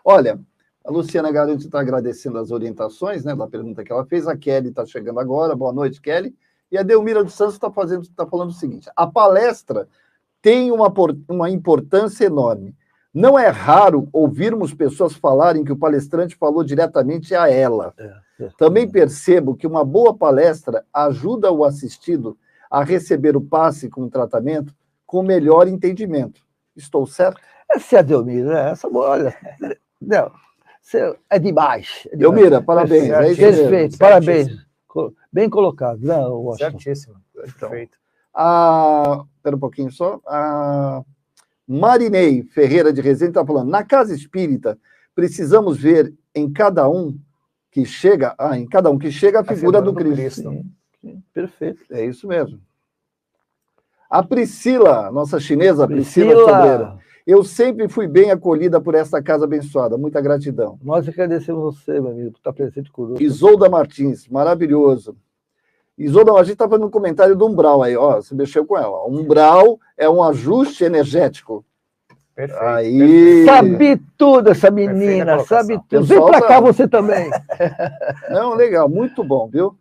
Olha, a Luciana Garanti está agradecendo as orientações, né, da pergunta que ela fez. A Kelly está chegando agora. Boa noite, Kelly. E a Delmira dos Santos está falando o seguinte: a palestra tem uma importância enorme. Não é raro ouvirmos pessoas falarem que o palestrante falou diretamente a ela. Também percebo que uma boa palestra ajuda o assistido a receber o passe com o tratamento com melhor entendimento. Estou certo? Essa é a Delmira, né? Essa, olha, não, é demais. Delmira, parabéns. É isso Perfeito, mesmo. parabéns. Bem colocado. Não, Washington. Certíssimo. Perfeito. Espera um pouquinho só. A Marinei Ferreira de Resende está falando: na casa espírita, precisamos ver em cada um que chega a figura do Cristo. Sim, perfeito. É isso mesmo. A Priscila, nossa chinesa, Priscila Sobreira. Eu sempre fui bem acolhida por esta casa abençoada. Muita gratidão. Nós agradecemos você, meu amigo, por estar presente conosco. Isolda Martins, maravilhoso. Isolda Martins está fazendo um comentário do umbral aí, ó. Você mexeu com ela. Umbral é um ajuste energético. Perfeito. Aí. Sabe tudo essa menina, sabe tudo. Vem para cá você também. Não, legal, muito bom, viu?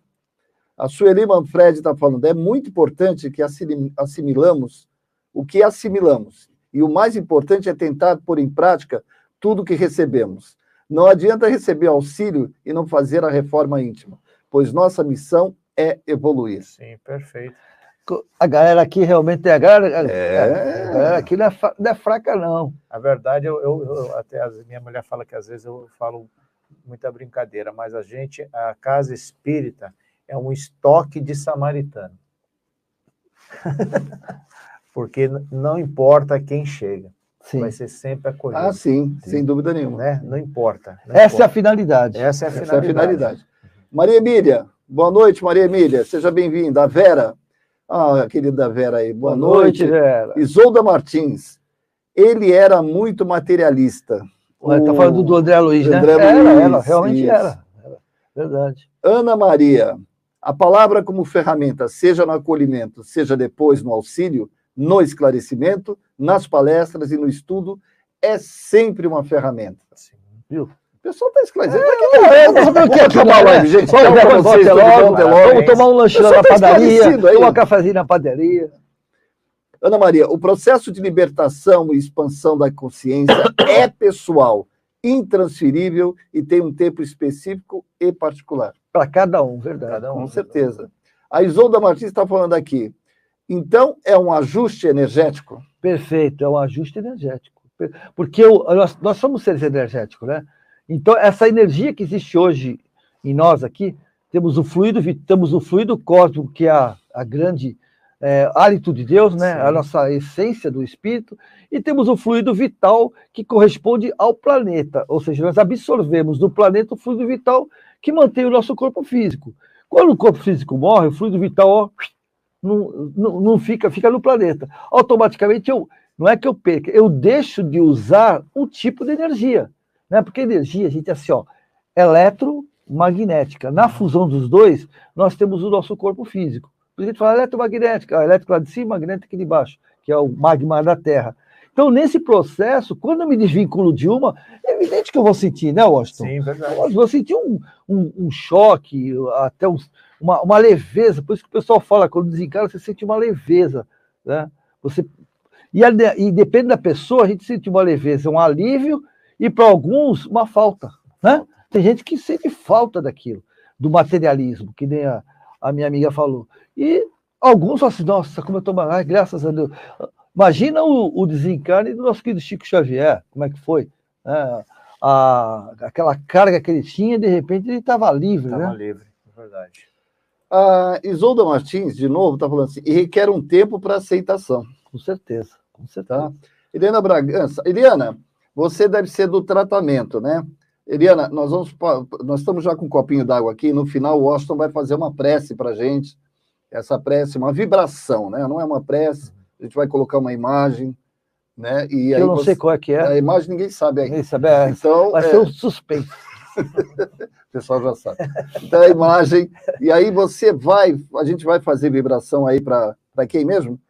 A Sueli Manfred está falando: é muito importante que assimilamos o que assimilamos. E o mais importante é tentar pôr em prática tudo que recebemos. Não adianta receber auxílio e não fazer a reforma íntima, pois nossa missão é evoluir. Sim, perfeito. A galera aqui realmente a galera aqui não é fraca, não. A verdade, até a minha mulher fala que às vezes eu falo muita brincadeira, mas a casa espírita é um estoque de samaritano. Porque não importa quem chega, Sim. vai ser sempre acolhido. Sim, sem dúvida nenhuma. Né? Não importa. Essa é a finalidade. Essa é a finalidade. Maria Emília, boa noite, Maria Emília, seja bem-vinda. A Vera, a querida Vera aí, boa noite. Vera. Isolda Martins, ele era muito materialista. Está falando do André Luiz, né? Era, realmente era. Verdade. Ana Maria, a palavra como ferramenta, seja no acolhimento, seja depois no auxílio, no esclarecimento, nas palestras e no estudo, é sempre uma ferramenta. Sim. Viu? O pessoal está esclarecendo. Vamos acabar a live, gente. Vamos tomar um lanchinho na padaria, tomar um cafezinho na padaria. Ana Maria, o processo de libertação e expansão da consciência é pessoal, intransferível e tem um tempo específico e particular. Para cada um, verdade. Com certeza. A Isolda Martins está falando aqui. Então, é um ajuste energético? Perfeito, é um ajuste energético. Porque nós somos seres energéticos, né? Então, essa energia que existe hoje em nós aqui, temos o fluido cósmico, que é a grande hálito de Deus, né? A nossa essência do espírito, e temos o fluido vital que corresponde ao planeta, ou seja, nós absorvemos do planeta o fluido vital que mantém o nosso corpo físico. Quando o corpo físico morre, o fluido vital não fica no planeta. Automaticamente, não é que eu perca, eu deixo de usar um tipo de energia, né? Porque energia, a gente é assim, ó, eletromagnética. Na fusão dos dois, nós temos o nosso corpo físico. A gente fala eletromagnética, elétrico lá de cima, magnética aqui de baixo, que é o magma da Terra. Então, nesse processo, quando eu me desvinculo de uma, é evidente que eu vou sentir, né, Washington? Sim, verdade. Eu vou sentir um choque, até uma leveza. Por isso que o pessoal fala, quando desencarna, você sente uma leveza, né? E depende da pessoa, a gente sente uma leveza, um alívio, e para alguns, uma falta, né? Tem gente que sente falta daquilo, do materialismo, que nem a minha amiga falou. E alguns falam assim, nossa, como eu estou mal, graças a Deus. Imagina o desencarne do nosso querido Chico Xavier, como é que foi? Aquela carga que ele tinha, de repente ele estava livre, né? Estava livre, é verdade. A Isolda Martins, de novo, está falando assim, e requer um tempo para aceitação. Com certeza, com certeza. Tá? Eliana Bragança. Eliana, você deve ser do tratamento, né? Eliana, nós estamos já com um copinho d'água aqui, no final o Washington vai fazer uma prece para a gente, essa prece, uma vibração, né? Não é uma prece, a gente vai colocar uma imagem, né? E aí eu não sei qual é que é. A imagem ninguém sabe ainda. Ninguém sabe, então, vai ser um suspense. O pessoal já sabe. Então, a imagem, e aí a gente vai fazer vibração aí para quem mesmo?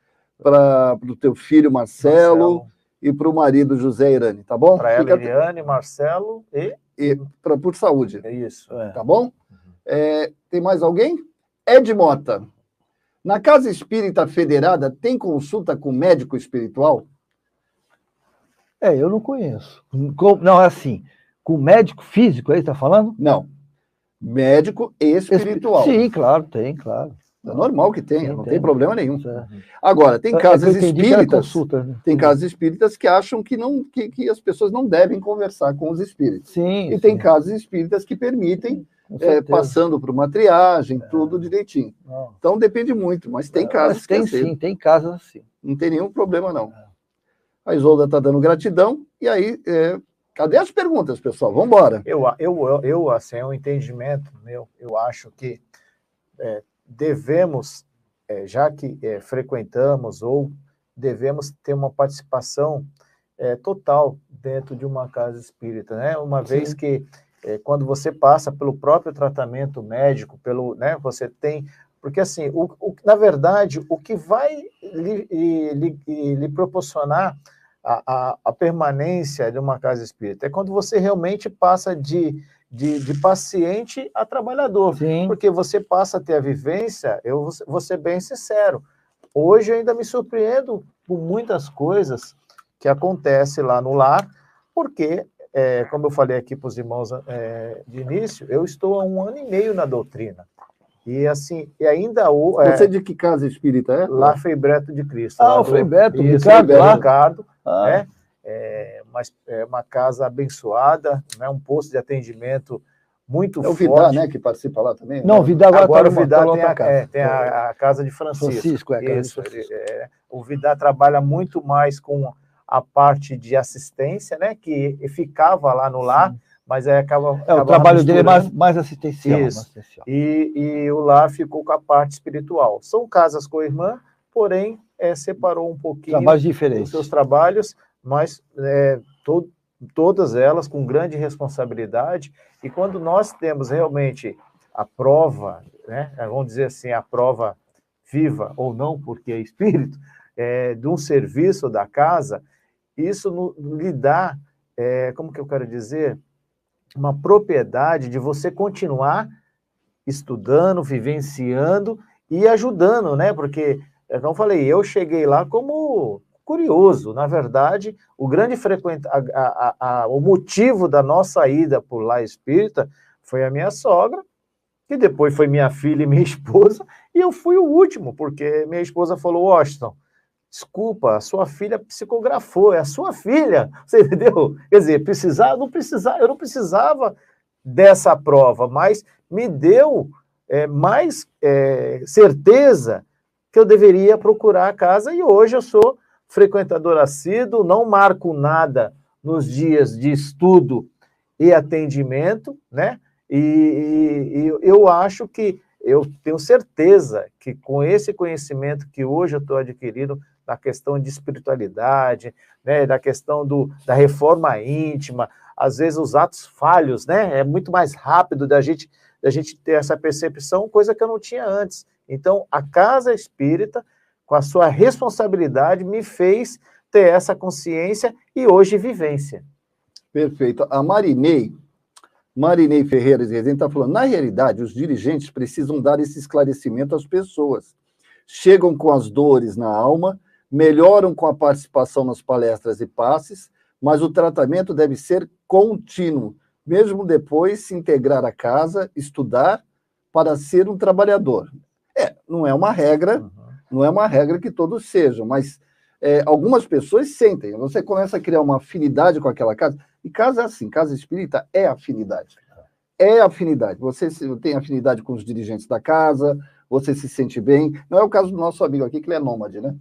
Para o teu filho Marcelo e para o marido José Irani, tá bom? Para ela, Eliane, Marcelo e por saúde. É isso. Tá bom? Tem mais alguém? Ed Mota. Na Casa Espírita Federada, tem consulta com médico espiritual? Eu não conheço. Não, é assim, com médico físico aí, tá falando? Não. Médico espiritual. Sim, claro, tem, claro. É normal que tenha, não tem problema nenhum. Certo. Agora, tem casas espíritas, consulta, né? Tem casas espíritas que acham que as pessoas não devem conversar com os espíritos. Sim. E tem casas espíritas que permitem, passando por uma triagem, tudo direitinho. Não. Então depende muito, mas tem casas que sim, tem casas assim. Não tem nenhum problema, não. A Isolda está dando gratidão, e aí, cadê as perguntas, pessoal? Vamos embora. Eu assim, é um entendimento meu, eu acho que devemos, já que frequentamos, ou devemos ter uma participação total dentro de uma casa espírita, né? Uma vez que, quando você passa pelo próprio tratamento médico, né, você tem... Porque, assim, na verdade, o que vai lhe proporcionar a permanência de uma casa espírita é quando você realmente passa de paciente a trabalhador. Sim. Porque você passa a ter a vivência, eu vou ser bem sincero, hoje eu ainda me surpreendo com muitas coisas que acontecem lá no lar, porque, como eu falei aqui para os irmãos de início, eu estou há 1 ano e meio na doutrina. E assim, e ainda... Você de que casa espírita é? Lá Frei Beto de Cristo. O Frei Beto, Ricardo, né? Uma casa abençoada, né? Um posto de atendimento muito forte. É o Vidar, né, que participa lá também? Não, o Vidar agora o Vidar tem a casa de Francisco. Isso. O Vidar trabalha muito mais com a parte de assistência, né? Que ficava lá no lar. Sim. Mas aí o trabalho dele é mais assistencial. Isso. Mais assistencial. E o lar ficou com a parte espiritual. São casas co-irmã, porém separou um pouquinho os seus trabalhos, mas todas elas com grande responsabilidade. E quando nós temos realmente a prova, né, vamos dizer assim, a prova viva ou não, porque é espírito, de um serviço da casa, isso lhe dá, como que eu quero dizer, uma propriedade de você continuar estudando, vivenciando e ajudando, né? Porque, como eu falei, eu cheguei lá como curioso. Na verdade, o grande o motivo da nossa ida por lá espírita foi a minha sogra, que depois foi minha filha e minha esposa, e eu fui o último, porque minha esposa falou, Washington, desculpa, a sua filha psicografou, é a sua filha, você entendeu? Quer dizer, eu não precisava dessa prova, mas me deu mais certeza que eu deveria procurar a casa, e hoje eu sou frequentador assíduo, não marco nada nos dias de estudo e atendimento, né? E eu acho que, eu tenho certeza que com esse conhecimento que hoje eu estou adquirindo, da questão de espiritualidade, né, da questão da reforma íntima, às vezes os atos falhos, né, é muito mais rápido da gente ter essa percepção, coisa que eu não tinha antes. Então, a casa espírita, com a sua responsabilidade, me fez ter essa consciência e hoje vivência. Perfeito. A Marinei Ferreira de Rezende está falando, na realidade, os dirigentes precisam dar esse esclarecimento às pessoas. Chegam com as dores na alma, melhoram com a participação nas palestras e passes, mas o tratamento deve ser contínuo, mesmo depois se integrar à casa, estudar para ser um trabalhador. Não é uma regra, não é uma regra que todos sejam, mas algumas pessoas sentem, você começa a criar uma afinidade com aquela casa, e casa é assim, casa espírita é afinidade. É afinidade. Você tem afinidade com os dirigentes da casa, você se sente bem. Não é o caso do nosso amigo aqui, que ele é nômade, né?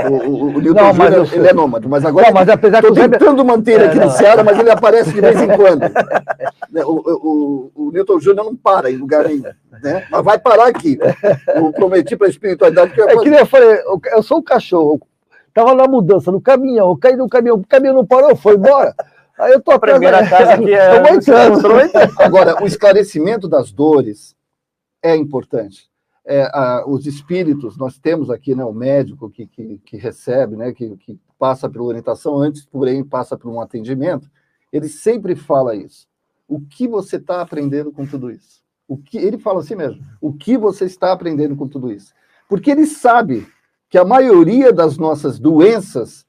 O Newton Júnior, ele é nômade, mas agora estou tentando manter ele aqui no Ceará, mas ele aparece de vez em quando. O Newton Júnior não para em lugar nenhum, né? Mas vai parar aqui. Eu prometi para a espiritualidade que que nem eu falei, eu sou um cachorro, estava na mudança, no caminhão, eu caí no caminhão, o caminhão não parou, foi embora. Aí eu tô a primeira casa que Agora, o esclarecimento das dores é importante. Os espíritos, nós temos aqui, né, o médico que recebe, né, que passa pela orientação, antes, porém, passa por um atendimento, ele sempre fala isso. O que você está aprendendo com tudo isso? Ele fala assim mesmo, o que você está aprendendo com tudo isso? Porque ele sabe que a maioria das nossas doenças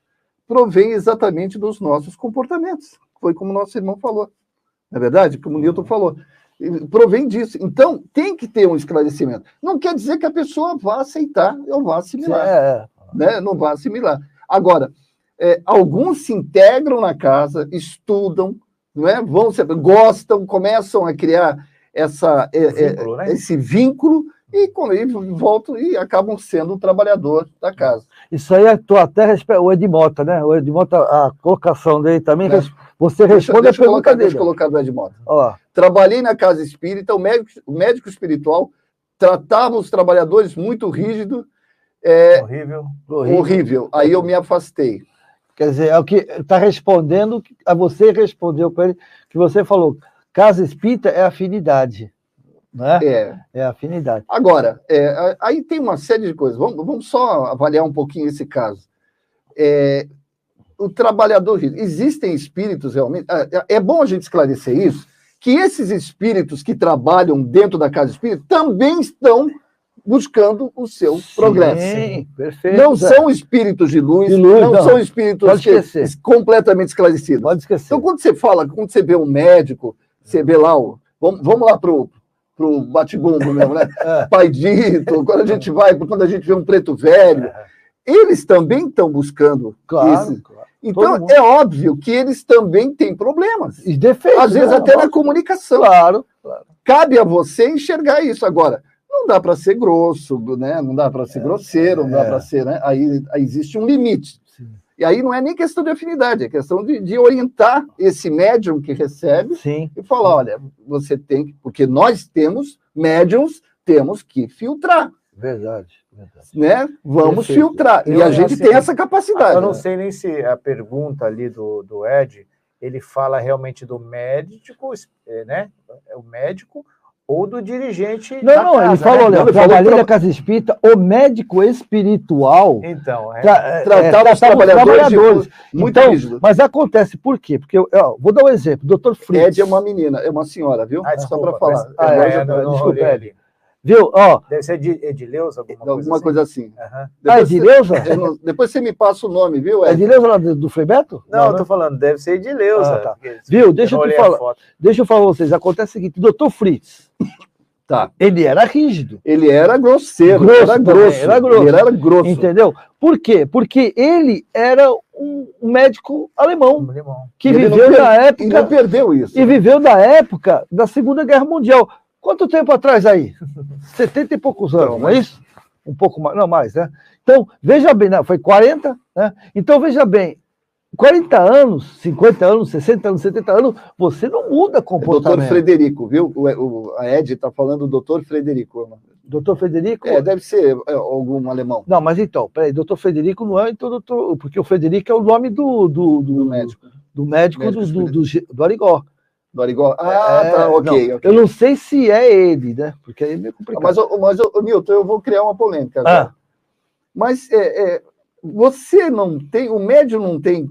provém exatamente dos nossos comportamentos. Foi como o nosso irmão falou. Não é verdade? Como o Newton falou. Provém disso. Então, tem que ter um esclarecimento. Não quer dizer que a pessoa vá aceitar ou vá assimilar. Né? Não vá assimilar. Agora, alguns se integram na casa, estudam, não é? Gostam, começam a criar vínculo, né? Esse vínculo e voltam e acabam sendo um trabalhador da casa. Isso aí tu até respeita o Edmota, né? O Edmota, a colocação dele também, você responde a pergunta dele. Deixa eu colocar do Edmota. Trabalhei na casa espírita, o médico espiritual tratava os trabalhadores muito rígido. Horrível. Aí eu me afastei. Quer dizer, é o que está respondendo, a você respondeu para ele, que você falou, casa espírita é afinidade. Né? É afinidade. Agora, aí tem uma série de coisas. Vamos só avaliar um pouquinho esse caso. O trabalhador, existem espíritos realmente. É bom a gente esclarecer isso, que esses espíritos que trabalham dentro da casa espírita também estão buscando o seu progresso. Sim, perfeito. Não são espíritos de luz, não são espíritos completamente esclarecidos. Pode esquecer. Então, quando você vê um médico, você vê lá vamos lá pro bate-bombo mesmo, né? Pai Dito, quando a gente vê um preto velho, eles também estão buscando isso. Claro. Então, é óbvio que eles também têm problemas. E defeitos. Às vezes até na comunicação. Claro. Cabe a você enxergar isso. Agora, não dá para ser grosso, né? Não dá para ser grosseiro, não dá para ser, né? Aí existe um limite. Sim. E aí não é nem questão de afinidade, é questão de orientar esse médium que recebe. Sim. E falar, olha, você tem que... Porque nós temos médiums, temos que filtrar. Verdade. Né? Vamos filtrar. E a gente tem essa capacidade. Eu não sei nem se a pergunta ali do Ed, ele fala realmente do médico, né? É o médico ou do dirigente. Não, ele falou, né? Trabalhei na casa espírita, o médico espiritual. Então, tratava os trabalhadores. Muito rígido. Mas acontece por quê? Porque vou dar um exemplo. Dr. Fritz. Ed é uma menina, é uma senhora, viu? Só para falar. Desculpa, Ed. Viu? Deve ser Edileuza, alguma coisa assim. Edileuza? Depois você me passa o nome, viu, Ed? Edileuza lá do Frei Beto? Não, eu tô falando, deve ser Edileuza. Tá. Viu? Deixa eu falar pra vocês. Acontece o seguinte, o Dr. Fritz, ele era rígido. Ele era grosseiro. Era grosso. Entendeu? Por quê? Porque ele era um médico alemão. Que viveu na época... E não perdeu isso. E viveu na época da Segunda Guerra Mundial. Quanto tempo atrás aí? 70 e poucos anos, não é isso? Um pouco mais, não mais, né? Então, veja bem, foi 40, né? Então, veja bem, 40 anos, 50 anos, 60 anos, 70 anos, você não muda comportamento. Doutor Frederico, viu? A Ed está falando do doutor Frederico. Doutor Frederico? Deve ser algum alemão. Não, mas então, peraí, doutor Frederico não é então doutor, porque o Frederico é o nome do médico. Do médico do Arigó. Do Arigó? Tá, ok. Eu não sei se é ele, né? Porque aí é meio complicado. Mas Newton, eu vou criar uma polêmica agora. Mas você não tem, o médium não tem.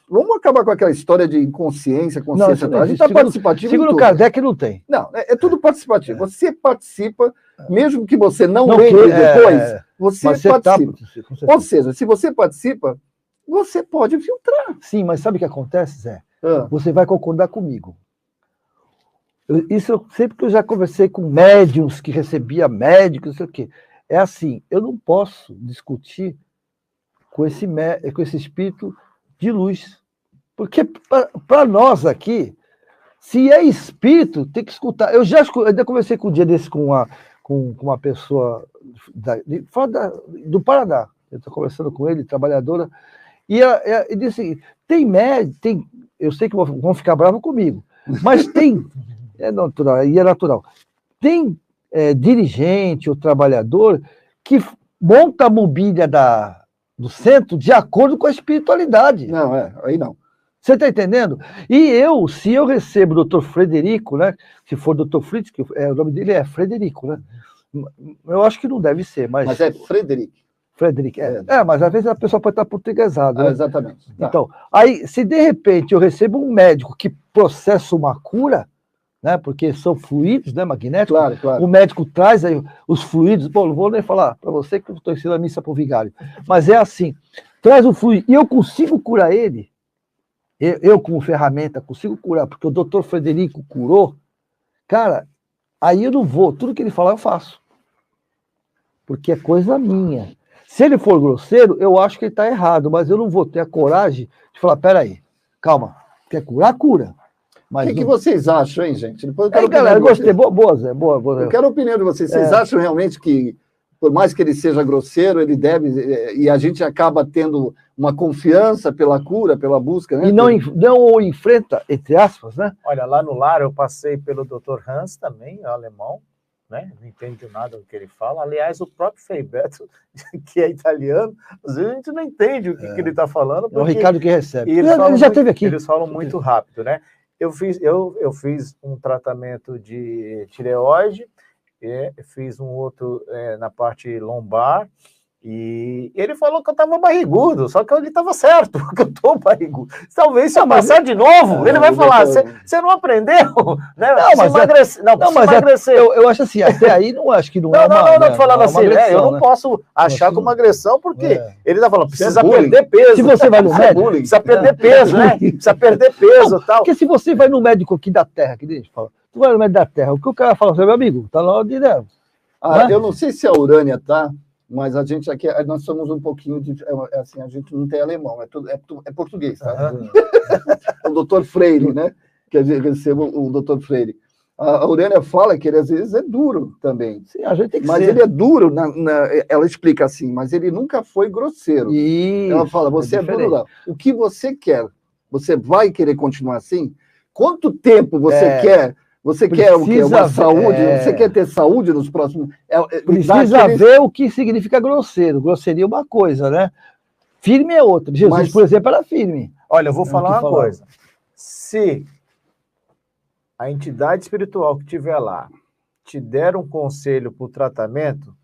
Vamos acabar com aquela história de inconsciência, consciência. Não, a gente está participativo. Segundo Kardec, não tem. Não, é tudo participativo. Você participa, mesmo que você não lembre depois, você participa. Ou seja, se você participa, você pode filtrar. Sim, mas sabe o que acontece, Zé? Você vai concordar comigo. Sempre que eu já conversei com médiums que recebia médicos, não sei o quê. É assim, eu não posso discutir com esse espírito de luz. Porque para nós aqui, se é espírito, tem que escutar. Eu ainda conversei com um dia desse com uma pessoa do Paraná. Eu estou conversando com ele, trabalhadora, e ele disse: tem médico, eu sei que vão ficar bravos comigo, mas tem, é natural, tem dirigente ou trabalhador que monta a mobília do centro de acordo com a espiritualidade. Não, aí não. Você está entendendo? E se eu recebo o doutor Frederico, né? Se for doutor Fritz, que o nome dele é Frederico, né? Eu acho que não deve ser, mas... Mas é Frederico. Frederico, mas às vezes a pessoa pode estar portuguesada. Né? Exatamente. Tá. Então, aí, se de repente eu recebo um médico que processa uma cura, né? Porque são fluidos, né, magnéticos. Claro. O médico traz aí os fluidos. Bom, não vou nem falar para você que eu estou ensinando a missa para o vigário. Mas é assim, traz o fluido e eu consigo curar ele. Eu como ferramenta, consigo curar, porque o doutor Frederico curou. Cara, aí eu não vou. Tudo que ele falar eu faço. Porque é coisa minha. Se ele for grosseiro, eu acho que ele está errado, mas eu não vou ter a coragem de falar: peraí, calma, quer curar, cura. O que vocês acham, hein, gente? Depois galera, gostei. Boa, Zé. Boa. Eu quero a opinião de vocês. Vocês acham realmente que, por mais que ele seja grosseiro, ele deve... E a gente acaba tendo uma confiança pela cura, pela busca, né? E não o enfrenta, entre aspas, né? Olha, lá no lar eu passei pelo Dr. Hans também, alemão, né? Não entendo nada do que ele fala. Aliás, o próprio Frei Beto, que é italiano, às vezes a gente não entende o que ele está falando. É o Recado que recebe. Ele já esteve aqui. Eles falam muito rápido, né? Eu fiz um tratamento de tireoide, fiz um outro na parte lombar, e ele falou que eu estava barrigudo, só que ele estava certo, que eu estou barrigudo. Talvez se eu passar de novo, ele vai falar: você não aprendeu? Né? Não, emagrecer. Eu acho assim, até aí não acho que não é uma... Não, tô falando assim, né? Eu não posso achar como agressão, porque ele está falando, precisa perder peso. Se você vai no médico... Precisa perder peso, né? Precisa perder peso e tal. Porque se você vai no médico aqui da Terra, que a gente fala, tu vai no médico da Terra, o que o cara fala, meu amigo, tá na hora de... Eu não sei se a Urânia tá... Mas a gente aqui, nós somos um pouquinho de... assim, a gente não tem alemão, é português, tá? O doutor Freire, né? Que a gente recebe o doutor Freire. A Urânia fala que ele, às vezes, é duro também. Sim, a gente tem que mas ser. Ele é duro, ela explica assim, mas ele nunca foi grosseiro. Isso, ela fala, você é duro lá. O que você quer? Você vai querer continuar assim? Quanto tempo você quer... Você quer o quê? Uma saúde? Você quer ter saúde nos próximos... Precisa ver o que significa grosseiro. Grosseria é uma coisa, né? Firme é outra. Jesus, por exemplo, era firme. Olha, eu vou falar uma coisa. Se a entidade espiritual que estiver lá te der um conselho para o tratamento,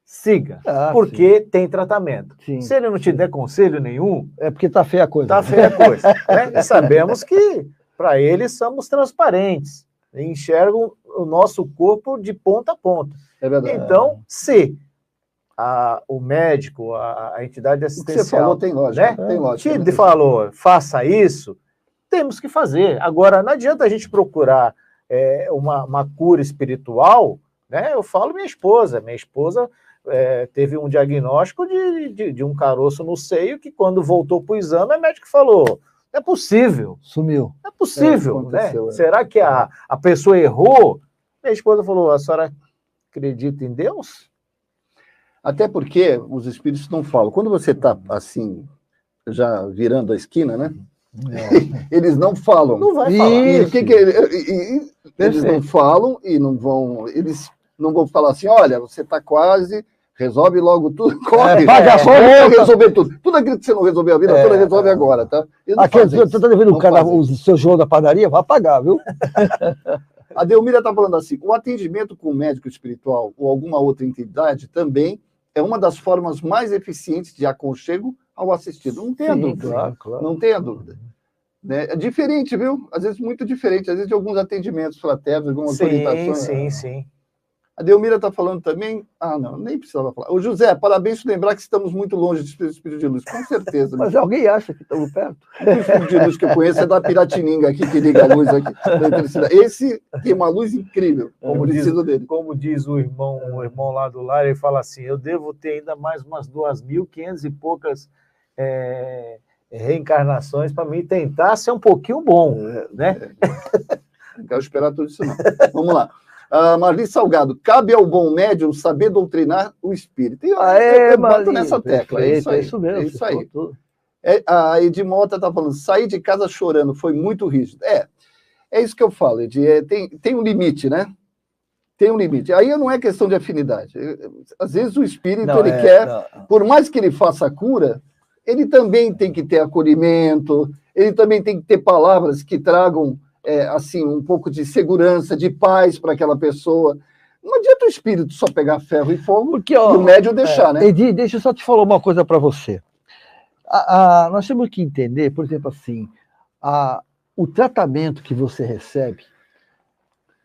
siga. Porque tem tratamento. Sim. Se ele não te der conselho nenhum... É porque está feia a coisa. Está feia a coisa. Né? E sabemos que, para ele, somos transparentes. Enxergam o nosso corpo de ponta a ponta. É verdade. Então, se o médico, a entidade assistencial... O que você falou tem lógica. Né? Tem lógica. Te falou, faça isso, temos que fazer. Agora, não adianta a gente procurar uma cura espiritual, né? Eu falo minha esposa teve um diagnóstico de um caroço no seio que, quando voltou para o exame, o médico falou... É possível. Sumiu. É possível, né? Será que a pessoa errou? Minha esposa falou, a senhora acredita em Deus? Até porque os espíritos não falam. Quando você está, assim, já virando a esquina, né? Eles não falam. Não vai falar. Eles não falam e não vão... Eles não vão falar assim, olha, você está quase... Resolve logo tudo, corre. Paga a conta. Resolver tudo. Tudo aquilo que você não resolveu a vida toda, resolve agora, tá? Aqui, você está devendo o cara, o seu João da padaria? Vai pagar, viu? A Delmira está falando assim, o atendimento com o médico espiritual ou alguma outra entidade também é uma das formas mais eficientes de aconchego ao assistido. Não tenha Sim, dúvida. claro. Não tenha dúvida. Né? É diferente, viu? Às vezes muito diferente. Às vezes de alguns atendimentos fraternos, algumas orientações. Sim. A Delmira está falando também. Ah, não, nem precisava falar. Ô, José, parabéns por lembrar que estamos muito longe do Espírito de Luz. Com certeza. Mas alguém acha que estamos perto? O Espírito de Luz que eu conheço é da Piratininga aqui, que liga a luz aqui. Da eletricidade. Esse tem uma luz incrível, como preciso dele. Como diz o irmão lá do lar, ele fala assim, eu devo ter ainda mais umas 2.500 e poucas reencarnações para mim tentar ser um pouquinho bom, né? Não quero esperar tudo isso, não. Vamos lá. Marli Salgado, cabe ao bom médium saber doutrinar o espírito. Eu bato nessa tecla. É isso aí. É isso mesmo. É isso aí. A Edmota está falando, sair de casa chorando foi muito rígido. É isso que eu falo, Ed. Tem um limite, né? Tem um limite. Aí não é questão de afinidade. Às vezes o espírito, por mais que ele faça a cura, ele também tem que ter acolhimento, ele também tem que ter palavras que tragam assim, um pouco de segurança, de paz para aquela pessoa. Não adianta o espírito só pegar ferro e fogo porque, ó, e o médium deixar, né? Edi, deixa eu só te falar uma coisa para você. Nós temos que entender, por exemplo, assim, o tratamento que você recebe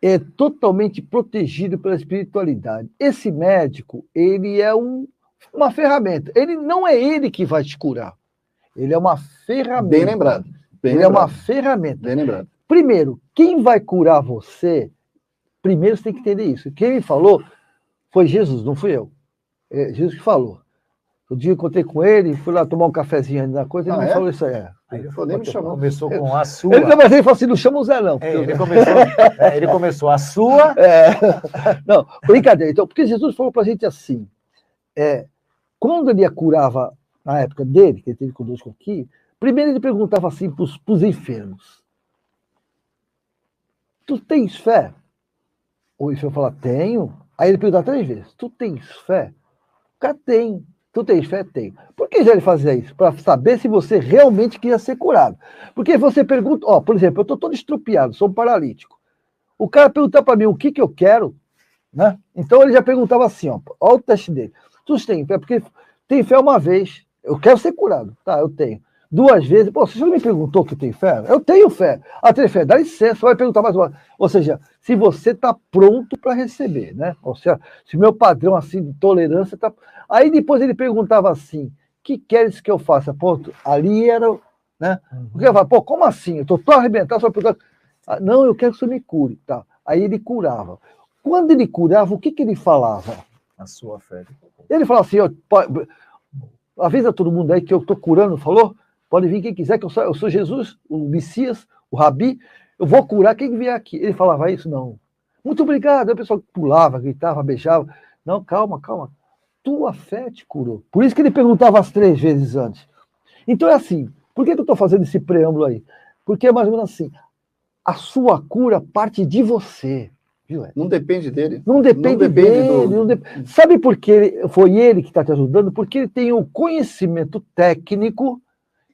é totalmente protegido pela espiritualidade. Esse médico, ele é uma ferramenta. Ele não é ele que vai te curar. Ele é uma ferramenta. Bem lembrado. Ele é uma ferramenta. Bem lembrado. Primeiro, quem vai curar você, primeiro você tem que entender isso. Quem me falou foi Jesus, não fui eu. É Jesus que falou. O dia eu encontrei com ele, fui lá tomar um cafezinho ali na coisa, ele me falou isso aí. Aí ele começou com a sua. Ele falou assim, não chama o Zé, não. Ele começou a sua. Não, brincadeira. Então, porque Jesus falou pra gente assim, quando ele curava, na época dele, que ele teve conosco aqui, primeiro ele perguntava assim pros enfermos, tu tens fé? O enfermo fala, tenho. Aí ele pergunta 3 vezes, tu tens fé? O cara tem. Tu tens fé? Tenho. Por que já ele fazia isso? Para saber se você realmente queria ser curado. Porque você pergunta, por exemplo, eu estou todo estrupiado, sou um paralítico. O cara pergunta para mim o que eu quero, né? Então ele já perguntava assim, olha o teste dele. Tu tens fé? Porque tem fé uma vez, eu quero ser curado. Tá, eu tenho. 2 vezes, você já me perguntou que eu tenho fé? Eu tenho fé. Tem fé, dá licença, vai perguntar mais uma. Ou seja, se você está pronto para receber, né? Ou seja, se o meu padrão assim de tolerância está. Aí depois ele perguntava assim: que queres que eu faça? Ponto. Ali era, né? Porque eu falava, como assim? Eu estou tão arrebentado, só perguntando. Não, eu quero que você me cure. Tá. Aí ele curava. Quando ele curava, o que ele falava? A sua fé. Ele falava assim: avisa todo mundo aí que eu estou curando, falou? Pode vir quem quiser, que eu sou Jesus, o Messias, o Rabi, eu vou curar quem vier aqui. Ele falava isso? Não. Muito obrigado. Aí o pessoal pulava, gritava, beijava. Não, calma. Tua fé te curou. Por isso que ele perguntava as 3 vezes antes. Então é assim, por que eu estou fazendo esse preâmbulo aí? Porque é mais ou menos assim, a sua cura parte de você. Viu? Não depende dele. Não depende dele. Sabe por que foi ele que está te ajudando? Porque ele tem um conhecimento técnico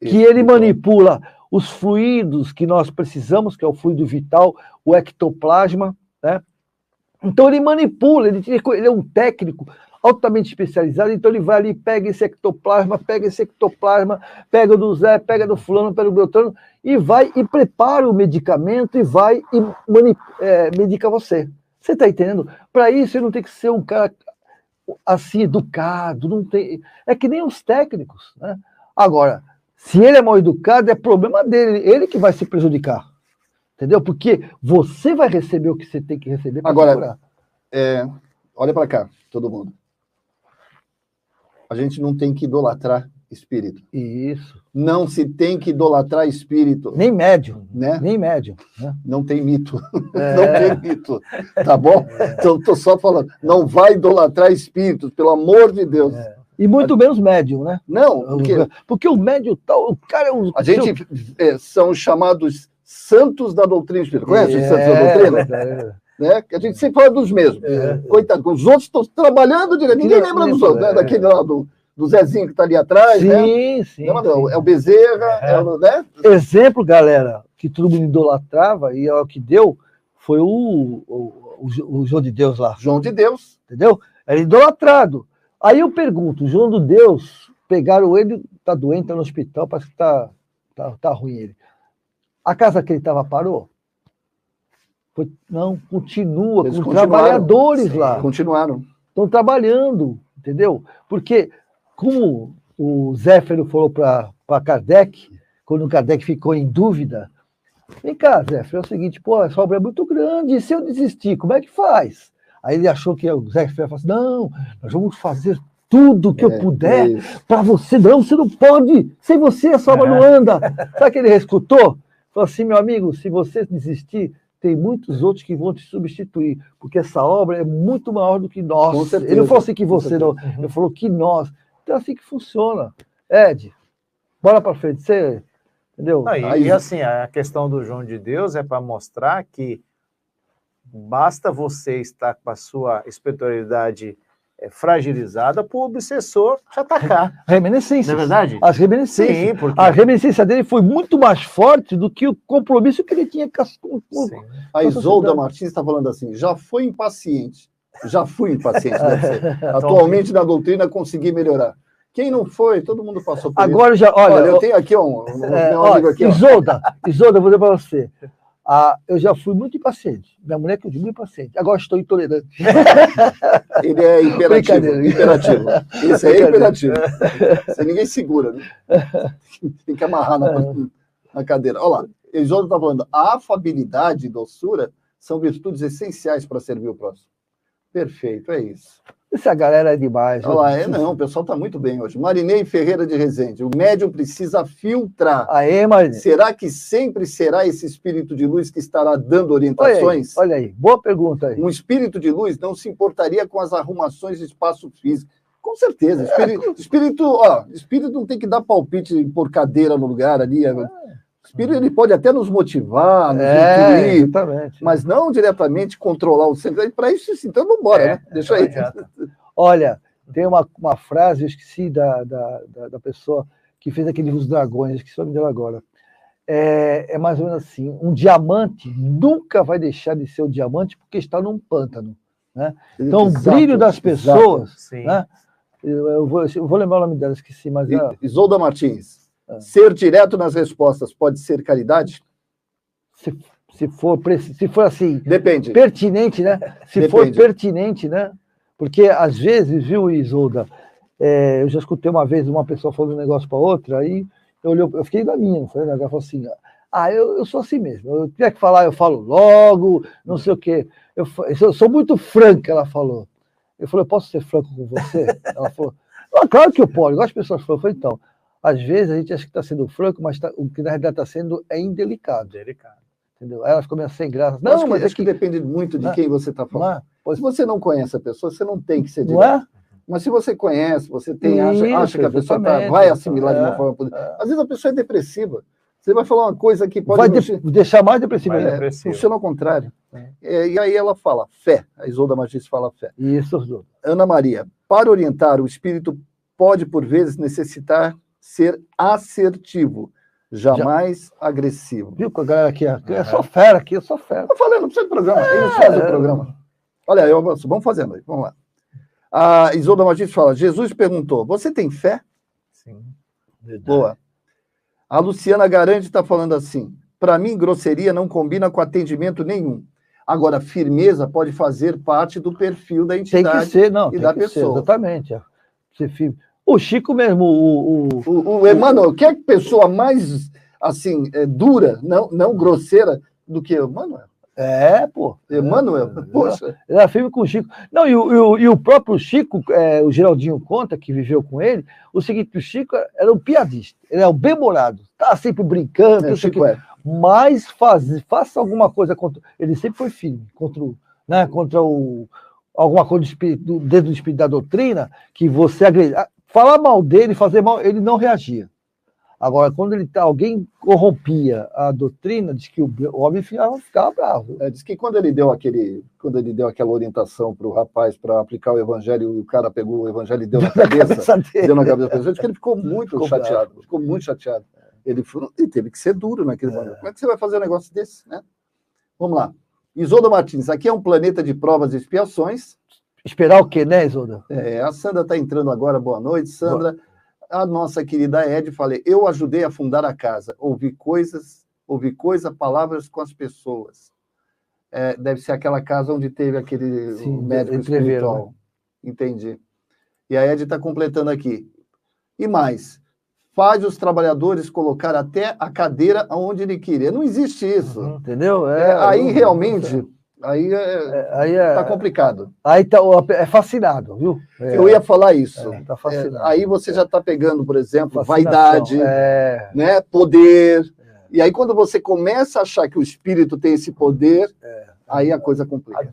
que ele manipula os fluidos que nós precisamos, que é o fluido vital, o ectoplasma, né? Então ele manipula, ele é um técnico altamente especializado, então ele vai ali, pega esse ectoplasma, pega do Zé, pega do fulano, pega do Beltrano, e vai e prepara o medicamento e vai e medica você. Você está entendendo? Para isso ele não tem que ser um cara assim, educado, não tem. É que nem os técnicos, né? Agora, se ele é mal educado, é problema dele, ele que vai se prejudicar. Entendeu? Porque você vai receber o que você tem que receber para curar. Olha para cá, todo mundo. A gente não tem que idolatrar espírito. Isso. Não se tem que idolatrar espírito. Nem médium. Né? Nem médium. Né? Não tem mito. Não tem mito. Tá bom? Então, estou só falando. Não vai idolatrar espíritos, pelo amor de Deus. E muito menos médium, né? Não, porque o médium tal, o cara é um. A gente são chamados santos da doutrina espírita. Conhece os santos da doutrina? Né? Que a gente sempre fala dos mesmos. Coitado, os outros estão trabalhando direto. Ninguém lembra dos outros, né? Daquele lá do Zezinho que está ali atrás. Sim. É o Bezerra. Né? Exemplo, galera, que todo mundo idolatrava e é o que deu, foi o João de Deus lá. João de Deus. Entendeu? Era idolatrado. Aí eu pergunto, João de Deus pegaram ele, tá doente, tá no hospital, parece que tá ruim ele. A casa que ele estava parou? Não, continua, Eles com continuaram. trabalhadores Sim. lá. Continuaram. Estão trabalhando, entendeu? Porque, como o Zéfiro falou para Kardec, quando o Kardec ficou em dúvida, vem cá, Zéfiro, é o seguinte, pô, essa obra é muito grande, e se eu desistir, como é que faz? Aí ele achou que o Zéfiro ia falar assim, não, nós vamos fazer tudo que eu puder para você. Não, você não pode, sem você essa obra não anda. Sabe que ele escutou? Falou assim, meu amigo, se você desistir, tem muitos outros que vão te substituir, porque essa obra é muito maior do que nós. Com certeza. Ele não falou assim que você não, ele falou que nós. Então é assim que funciona. Ed, bora para frente, você, entendeu? E assim, a questão do João de Deus é para mostrar que basta você estar com a sua espiritualidade fragilizada para o obsessor te atacar. Reminiscências. Não é verdade? As reminiscências. Sim, porque... A reminiscência dele foi muito mais forte do que o compromisso que ele tinha com a Isolda Martins está falando assim, já fui impaciente, deve ser. Atualmente na doutrina consegui melhorar. Quem não foi, todo mundo passou por agora isso. Já, olha, eu tenho aqui meu amigo aqui. Isolda, vou dizer para você. Eu já fui muito impaciente. Minha mulher que eu digo impaciente. Agora estou intolerante. Ele é imperativo. Esse é imperativo. Você ninguém segura, né? Tem que amarrar na cadeira. Olha lá, Isolda está falando, a afabilidade e doçura são virtudes essenciais para servir o próximo. Perfeito, é isso. Essa galera é demais. Olha lá, o pessoal está muito bem hoje. Marinei Ferreira de Rezende, o médium precisa filtrar. Aê, Marinei. Será que sempre será esse espírito de luz que estará dando orientações? Olha aí, boa pergunta aí. Um espírito de luz não se importaria com as arrumações de espaço físico. Com certeza. Espírito não tem que dar palpite por cadeira no lugar ali. O espírito ele pode até nos motivar, nos intuir, mas não diretamente controlar o centro. Para isso, então, vamos embora, né? Deixa aí. Olha, tem uma frase, eu esqueci da pessoa que fez aquele dos dragões, esqueci o nome dela agora. É mais ou menos assim, um diamante nunca vai deixar de ser um diamante porque está num pântano. Né? Então, o brilho das pessoas... Né? Eu vou lembrar o nome dela, esqueci, mas... Isolda Martins. Ser direto nas respostas pode ser caridade? Se for assim... Depende. Pertinente, né? Se for pertinente, né? Porque, às vezes, viu, Isolda, eu já escutei uma vez uma pessoa falando um negócio para outra, aí eu fiquei na minha, não falei nada, ela falou assim, eu sou assim mesmo, eu tiver que falar, eu falo logo, não sei o quê. Eu sou muito franca, ela falou. Eu falei, eu posso ser franco com você? Ela falou, claro que eu posso, eu gosto de pessoas francas. Eu falei, então, às vezes a gente acha que está sendo franco, mas o que na realidade está sendo é indelicado. Entendeu? Aí ela ficou meio sem graça. Não, mas acho que depende muito de quem você está falando. Se você não conhece a pessoa, você não tem que ser direto. Não é? Mas se você conhece, você acha que a pessoa vai assimilar de uma forma positiva. Às vezes a pessoa é depressiva. Você vai falar uma coisa que pode... deixar mais depressiva. Funciona ao contrário. E aí ela fala fé. A Isolda Martins fala fé. Isso. Ana Maria, para orientar, o espírito pode, por vezes, necessitar ser assertivo, jamais agressivo. Viu com a galera aqui? Eu sou fera aqui, eu sou fera. Estou falando, não precisa de programa. Eles fazem o programa. Olha, vamos fazendo aí, vamos lá. A Isolda Martins fala, Jesus perguntou, você tem fé? Sim. Verdade. Boa. A Luciana Garante está falando assim, para mim, grosseria não combina com atendimento nenhum. Agora, firmeza pode fazer parte do perfil da entidade tem que ser, e da pessoa. Exatamente. Ser firme. O Chico mesmo, o Emmanuel, que é a pessoa mais, assim, dura, não grosseira, do que o Emmanuel? Pô. Emmanuel, poxa. Ele era firme com o Chico. Não, e o próprio Chico, o Geraldinho conta, que viveu com ele, o seguinte, o Chico era um piadista, ele era um bem-humorado, estava sempre brincando, Chico mas faça alguma coisa contra... Ele sempre foi firme contra alguma coisa dentro do espírito da doutrina, que você agredia. Falar mal dele, fazer mal, ele não reagia. Agora, quando alguém corrompia a doutrina, diz que o homem ficava bravo. Diz que quando ele deu aquela orientação para o rapaz para aplicar o evangelho, e o cara pegou o evangelho e deu na cabeça dele, diz que ele ficou muito chateado. Ficou muito chateado. Ele teve que ser duro naquele momento. Como é que você vai fazer um negócio desse, né? Vamos lá. Isolda Martins, aqui é um planeta de provas e expiações. Esperar o quê, né, Isolda? A Sandra está entrando agora, boa noite, Sandra. a nossa querida Ed fala, eu ajudei a fundar a casa, ouvi coisa, palavras com as pessoas. Deve ser aquela casa onde teve aquele médico espiritual. Né? Entendi. E a Ed está completando aqui. E mais, faz os trabalhadores colocar até a cadeira onde ele queria. Não existe isso. Entendeu? Aí realmente... Aí tá complicado. Aí é fascinado, viu? Eu ia falar isso. Tá fascinado. Aí você já está pegando, por exemplo, vaidade, né, poder. E aí, quando você começa a achar que o espírito tem esse poder, aí a coisa complica.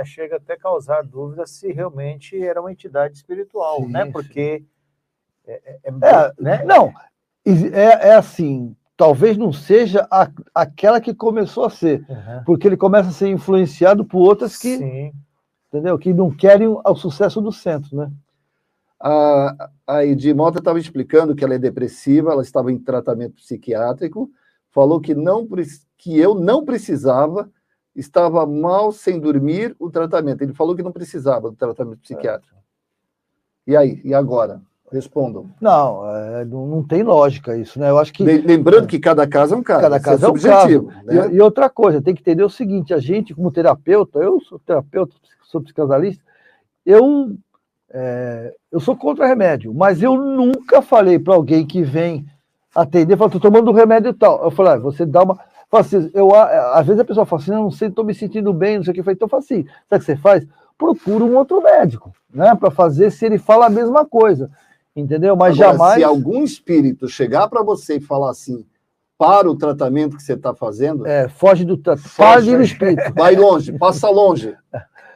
Chega até a causar dúvida se realmente era uma entidade espiritual, sim, né? Porque... né? Não, é assim... Talvez não seja aquela que começou a ser, porque ele começa a ser influenciado por outras que, sim, entendeu? Que não querem o sucesso do centro, né? A Edi Mota estava explicando que ela é depressiva, ela estava em tratamento psiquiátrico, falou que eu não precisava, estava mal sem dormir o tratamento. Ele falou que não precisava do tratamento psiquiátrico. E aí? E agora? Respondam. Não tem lógica isso, né? Eu acho que... Lembrando que cada caso é um caso. Cada caso é um caso. Né? E outra coisa, tem que entender o seguinte, a gente, como terapeuta, eu sou terapeuta, sou psicanalista, eu sou contra remédio, mas eu nunca falei para alguém que vem atender, fala, estou tomando um remédio e tal. Eu falo, você dá uma... Assim, às vezes a pessoa fala assim, não sei, estou me sentindo bem, não sei o que. Eu falei, então fala assim, sabe o que você faz? Procura um outro médico, né? Para fazer se ele fala a mesma coisa. Entendeu? Mas agora, jamais... Se algum espírito chegar para você e falar assim, para o tratamento que você está fazendo... Foge do tratamento. Para de ir no espírito. Vai longe, passa longe.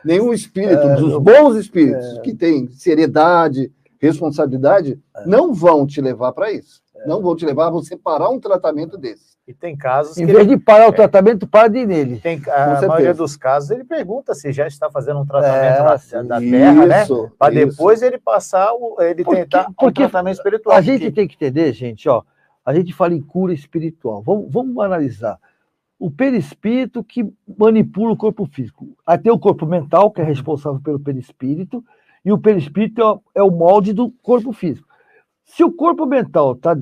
Nenhum espírito, dos bons espíritos, que tem seriedade, responsabilidade, não vão te levar para isso. Não vão te levar a você parar um tratamento desse. E tem casos em vez de parar o tratamento, para de ir nele. A maioria dos casos, ele pergunta se já está fazendo um tratamento da Terra, né? Para depois ele passar, tentar um tratamento espiritual. A gente tem que entender, gente, a gente fala em cura espiritual. Vamos analisar. O perispírito que manipula o corpo físico. Aí tem o corpo mental, que é responsável pelo perispírito, e o perispírito é o molde do corpo físico. Se o corpo mental está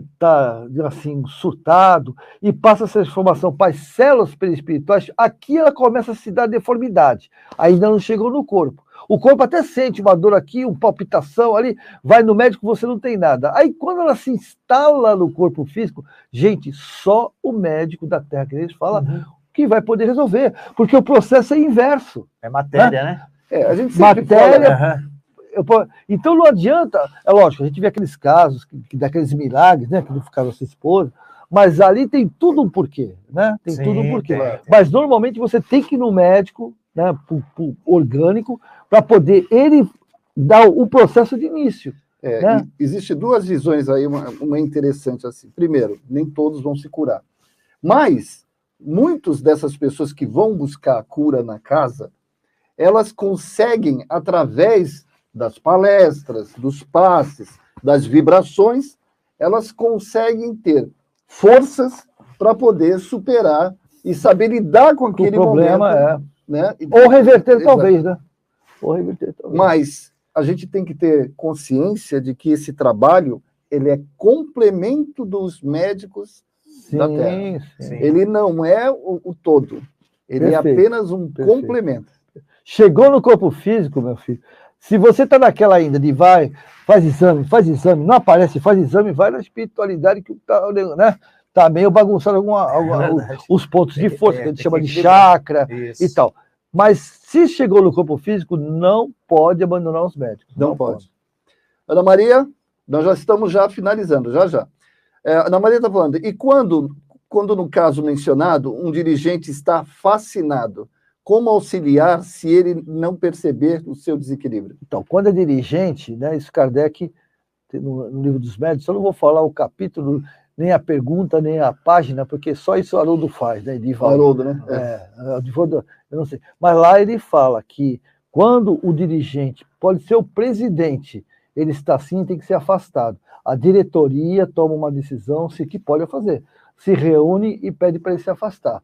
assim, surtado e passa essa informação para as células perispirituais, aqui ela começa a se dar deformidade. Ainda não chegou no corpo. O corpo até sente uma dor aqui, uma palpitação ali, vai no médico, você não tem nada. Aí quando ela se instala no corpo físico, gente, só o médico da Terra que eles falam que vai poder resolver, porque o processo é inverso. É matéria, né? A gente sempre fala... Então não adianta, é lógico, a gente vê aqueles casos, daqueles milagres, né, que não ficaram sua esposa, mas ali tem tudo um porquê, né? Tem tudo um porquê. Mas normalmente você tem que ir no médico, né, pro orgânico, para poder ele dar o processo de início. Né? Existem duas visões aí, uma interessante assim. Primeiro, nem todos vão se curar. Mas muitas dessas pessoas que vão buscar a cura na casa, elas conseguem, através das palestras, dos passes, das vibrações, elas conseguem ter forças para poder superar e saber lidar com aquele problema, momento. Né? Ou reverter, talvez, né? Ou reverter, talvez. Mas a gente tem que ter consciência de que esse trabalho ele é complemento dos médicos da Terra. Sim. Ele não é o todo. Ele é apenas um complemento. Chegou no corpo físico, meu filho, se você está naquela ainda de faz exame, não aparece, faz exame, vai na espiritualidade que está, né? Tá meio bagunçado os pontos de força, que a gente chama de chakra e tal. Mas se chegou no corpo físico, não pode abandonar os médicos. Não pode. Ana Maria, nós já estamos finalizando, já. Ana Maria está falando, e quando no caso mencionado, um dirigente está fascinado, como auxiliar se ele não perceber o seu desequilíbrio? Então, quando é dirigente, né, isso Kardec, no livro dos médios, eu não vou falar o capítulo, nem a pergunta, nem a página, porque só isso o Haroldo faz, né? Haroldo, né? Eu não sei. Mas lá ele fala que quando o dirigente, pode ser o presidente, ele está assim, tem que ser afastado. A diretoria toma uma decisão, se que pode fazer. Se reúne e pede para ele se afastar.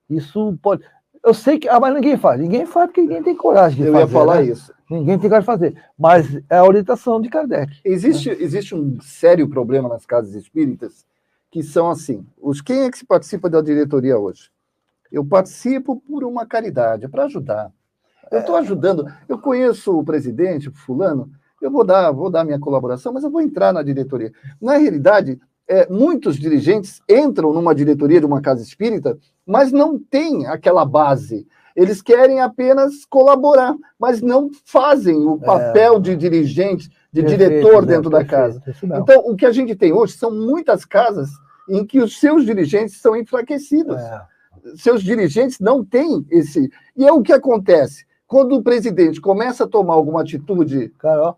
Isso pode... Eu sei que... mas ninguém faz. Ninguém faz porque ninguém tem coragem de fazer. Eu ia falar, né, isso. Ninguém tem coragem de fazer. Mas é a orientação de Kardec. Existe um sério problema nas casas espíritas, que são assim, quem é que se participa da diretoria hoje? Eu participo por uma caridade, para ajudar. Eu estou ajudando, eu conheço o presidente, o fulano, eu vou dar minha colaboração, mas eu vou entrar na diretoria. Na realidade, muitos dirigentes entram numa diretoria de uma casa espírita, mas não tem aquela base. Eles querem apenas colaborar, mas não fazem o papel de dirigente, de diretor dentro da casa. Então, o que a gente tem hoje são muitas casas em que os seus dirigentes são enfraquecidos. Seus dirigentes não têm esse... E é o que acontece. Quando o presidente começa a tomar alguma atitude, a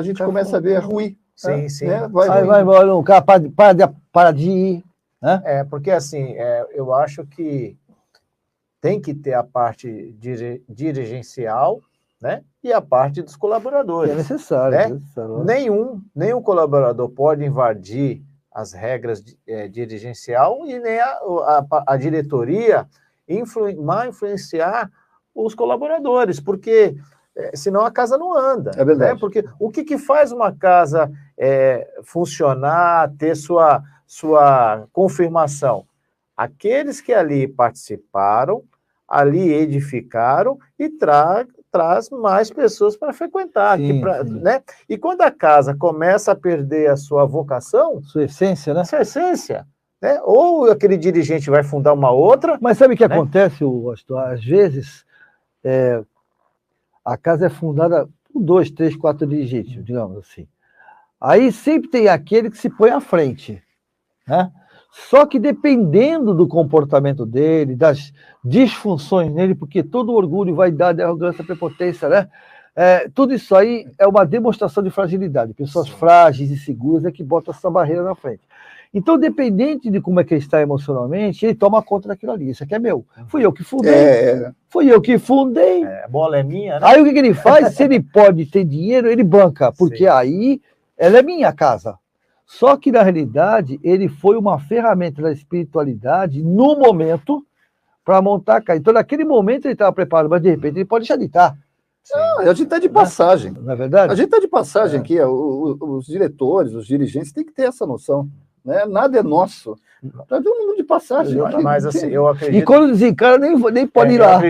gente começa a ver ruim. Sim, sim. Né? Vai embora, o cara para de ir. Né? Porque assim, eu acho que tem que ter a parte dirigencial, né? E a parte dos colaboradores. É necessário. Né? É necessário. Nenhum colaborador pode invadir as regras dirigencial e nem a diretoria influenciar os colaboradores, porque senão a casa não anda. É verdade. Né? Porque o que faz uma casa funcionar, ter sua confirmação? Aqueles que ali participaram, ali edificaram e traz mais pessoas para frequentar. Sim, né? E quando a casa começa a perder a sua vocação... Sua essência, né? Sua essência. Né? Ou aquele dirigente vai fundar uma outra... Mas sabe o que acontece, Astor? Às vezes, a casa é fundada por 2, 3, 4 dirigentes, digamos assim. Aí sempre tem aquele que se põe à frente, né? Só que dependendo do comportamento dele, das disfunções nele, porque todo orgulho, vaidade, arrogância, prepotência, né? Tudo isso aí é uma demonstração de fragilidade. Pessoas frágeis e seguras é que botam essa barreira na frente. Então, dependente de como é que ele está emocionalmente, ele toma conta daquilo ali. Isso aqui é meu. Fui eu que fundei. Fui eu que fundei. A bola é minha, né? Aí o que ele faz? Se ele pode ter dinheiro, ele banca, porque aí ela é minha casa. Só que, na realidade, ele foi uma ferramenta da espiritualidade no momento para montar a casa. Então, naquele momento ele estava preparado, mas de repente ele pode deixar de estar. Não, a gente está de passagem. Não é verdade? A gente está de passagem aqui. Os diretores, os dirigentes têm que ter essa noção. Né? Nada é nosso. Está todo mundo de passagem. Mas assim, eu acredito... E quando desencara, nem pode ir lá.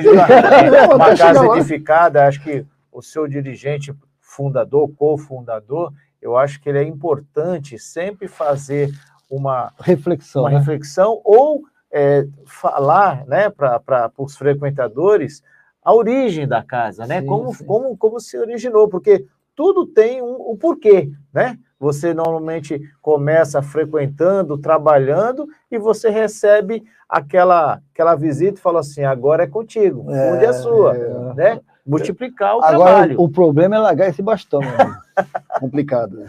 Uma casa edificada, acho que o seu dirigente fundador, cofundador, eu acho que ele é importante sempre fazer uma reflexão, ou falar, né, para os frequentadores a origem da casa, né? Como se originou, porque tudo tem um porquê, né? Você normalmente começa frequentando, trabalhando, e você recebe aquela visita e fala assim, agora é contigo, funde a sua, né? Multiplicar o trabalho. Agora, o problema é largar esse bastão. Complicado.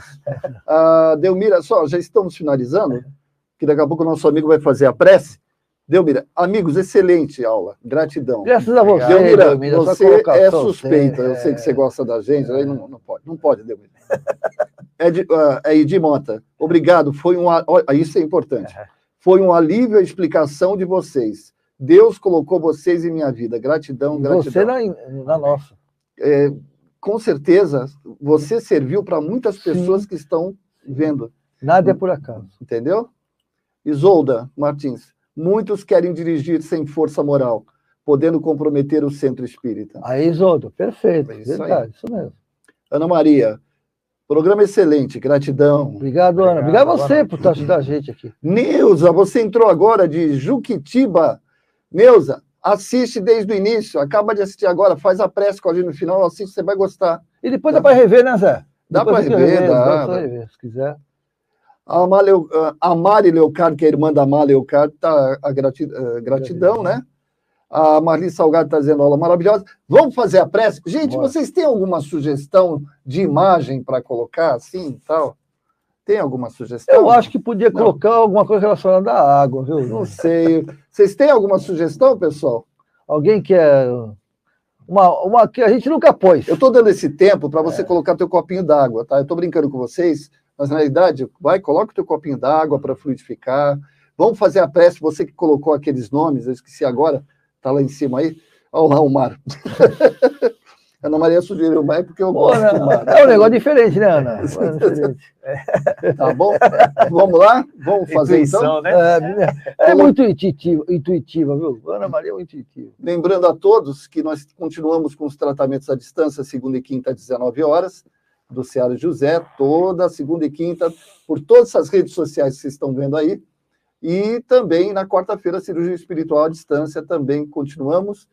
Delmira, já estamos finalizando, que daqui a pouco o nosso amigo vai fazer a prece. Delmira, amigos, excelente aula, gratidão. Graças a você, Delmira, você é suspeita, eu sei que você gosta da gente, aí não pode, Delmira. Edi Mota, obrigado, isso é importante, foi um alívio a explicação de vocês. Deus colocou vocês em minha vida, gratidão. Você na nossa. Com certeza, você serviu para muitas pessoas que estão vendo. Nada é por acaso. Entendeu? Isolda Martins, muitos querem dirigir sem força moral, podendo comprometer o centro espírita. Aí, Isolda, perfeito, verdade, isso mesmo. Ana Maria, programa excelente, gratidão. Obrigado, Ana. Obrigado a você por estar ajudando a gente aqui. Neuza, você entrou agora de Juquitiba. Neuza, assiste desde o início, acaba de assistir agora, faz a prece com a gente no final, assiste, você vai gostar. E depois dá para rever, né, Zé? Dá para rever, dá para rever, se quiser. A Mari Leocardo, que é a irmã da Mari Leocardo, tá a gratidão, né? A Marli Salgado está dizendo aula maravilhosa. Vamos fazer a prece? Gente, vocês têm alguma sugestão de imagem para colocar assim e tal? Tem alguma sugestão? Eu acho que podia colocar alguma coisa relacionada à água, viu? Não sei. Vocês têm alguma sugestão, pessoal? Alguém quer uma que a gente nunca pôs. Eu estou dando esse tempo para você colocar teu copinho d'água, tá? Eu estou brincando com vocês, mas na realidade, coloca o teu copinho d'água para fluidificar. Vamos fazer a prece, você que colocou aqueles nomes, eu esqueci agora, está lá em cima aí. Olha lá o mar. Ana Maria sugeriu o mar porque eu gosto do mar. É um negócio diferente, né, Ana? Diferente. Tá bom? Vamos lá? Vamos fazer Intuição, então? né? É muito intuitiva, viu? Ana Maria é muito intuitiva. Lembrando a todos que nós continuamos com os tratamentos à distância, segunda e quinta, às 19 horas, do Seara José, toda segunda e quinta, por todas essas redes sociais que vocês estão vendo aí. E também na quarta-feira, cirurgia espiritual à distância, também continuamos.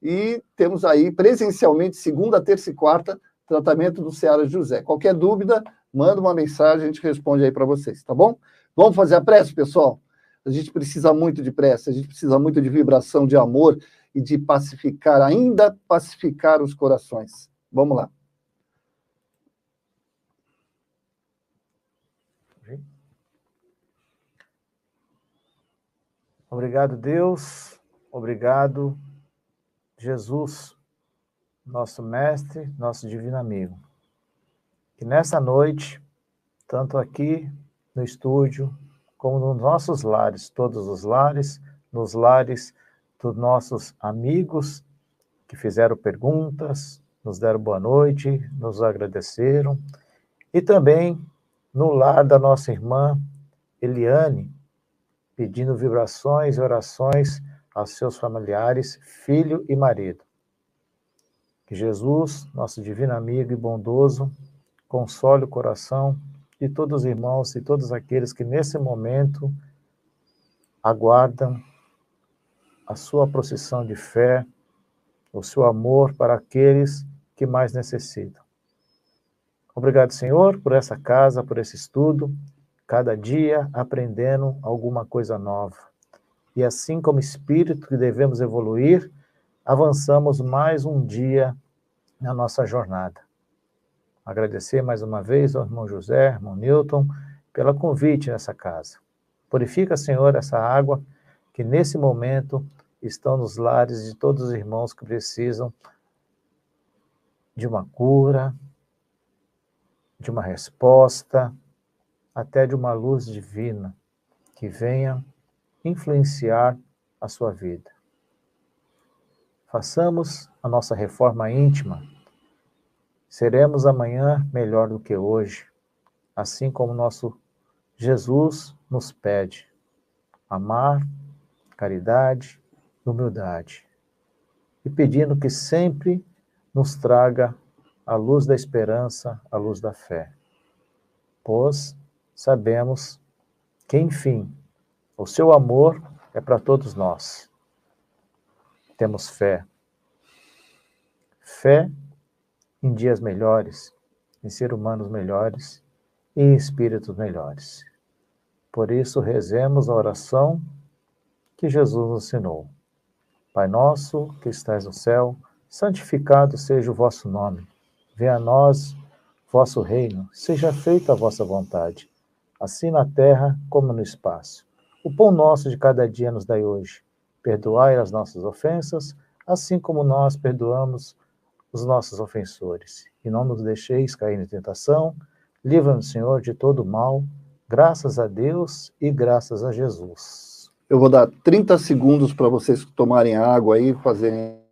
E temos aí presencialmente, segunda, terça e quarta, tratamento do Seara José. Qualquer dúvida, manda uma mensagem, a gente responde aí para vocês, tá bom? Vamos fazer a prece, pessoal? A gente precisa muito de prece, a gente precisa muito de vibração, de amor e de pacificar, ainda pacificar os corações. Vamos lá. Obrigado, Deus. Obrigado, Jesus, nosso mestre, nosso divino amigo. Que nessa noite, tanto aqui no estúdio, como nos nossos lares, todos os lares, nos lares dos nossos amigos que fizeram perguntas, nos deram boa noite, nos agradeceram, e também no lar da nossa irmã Eliane, pedindo vibrações e orações aos seus familiares, filho e marido. Que Jesus, nosso divino amigo e bondoso, console o coração de todos os irmãos e todos aqueles que nesse momento aguardam a sua procissão de fé, o seu amor para aqueles que mais necessitam. Obrigado, Senhor, por essa casa, por esse estudo, cada dia aprendendo alguma coisa nova. E assim como espírito que devemos evoluir, avançamos mais um dia na nossa jornada. Agradecer mais uma vez ao irmão José, irmão Newton, pelo convite nessa casa. Purifica, Senhor, essa água que nesse momento estão nos lares de todos os irmãos que precisam de uma cura, de uma resposta, até de uma luz divina que venha influenciar a sua vida. Façamos a nossa reforma íntima. Seremos amanhã melhor do que hoje, assim como nosso Jesus nos pede. Amar, caridade, humildade. E pedindo que sempre nos traga a luz da esperança, a luz da fé. Pois sabemos que, enfim, o seu amor é para todos nós. Temos fé. Fé em dias melhores, em seres humanos melhores e em espíritos melhores. Por isso, rezemos a oração que Jesus nos ensinou. Pai nosso, que estais no céu, santificado seja o vosso nome. Venha a nós vosso reino, seja feita a vossa vontade, assim na terra como no espaço. O pão nosso de cada dia nos dai hoje. Perdoai as nossas ofensas, assim como nós perdoamos os nossos ofensores. E não nos deixeis cair em tentação, livra-nos, Senhor, de todo mal, graças a Deus e graças a Jesus. Eu vou dar 30 segundos para vocês tomarem água aí, fazerem...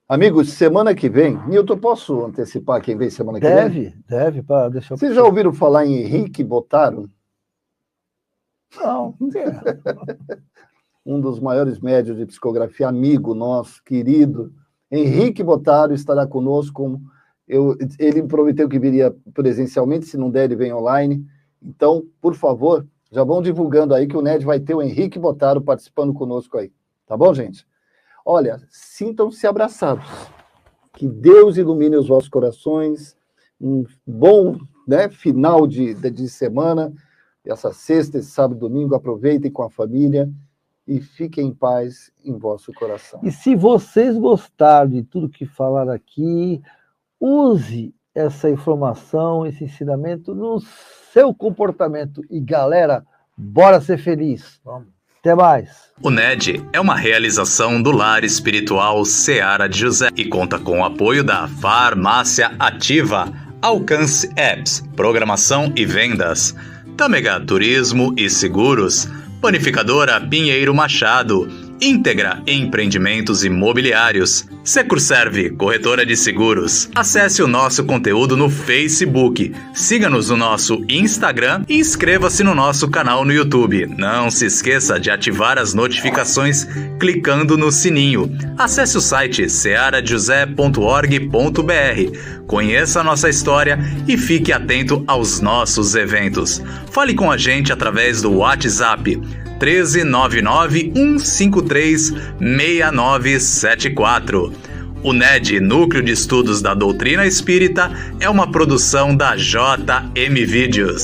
Amigos, semana que vem, Nilton, posso antecipar quem vem semana que vem? Deve, deixa eu... Vocês já ouviram falar em Henrique Botaro? Não. Um dos maiores médiuns de psicografia, amigo nosso, querido. Henrique Botaro estará conosco. Ele prometeu que viria presencialmente, se não der, ele vem online. Então, por favor, já vão divulgando aí que o NED vai ter o Henrique Botaro participando conosco aí. Tá bom, gente? Olha, sintam-se abraçados. Que Deus ilumine os vossos corações. Um bom, né, final de semana. essa sexta, esse sábado e domingo, aproveitem com a família e fiquem em paz em vosso coração. E se vocês gostaram de tudo que falaram aqui, use essa informação, esse ensinamento no seu comportamento. E galera, bora ser feliz. Vamos. Até mais. O NED é uma realização do Lar Espiritual Seara de José e conta com o apoio da Farmácia Ativa, Alcance Apps, Programação e Vendas, Tâmega Turismo e Seguros, Panificadora Pinheiro Machado, Íntegra Empreendimentos Imobiliários, Securserve, corretora de seguros. Acesse o nosso conteúdo no Facebook, siga-nos no nosso Instagram e inscreva-se no nosso canal no YouTube. Não se esqueça de ativar as notificações clicando no sininho. Acesse o site searajosé.org.br, conheça a nossa história e fique atento aos nossos eventos. Fale com a gente através do WhatsApp 13991536974. O NED, Núcleo de Estudos da Doutrina Espírita, é uma produção da JM Vídeos.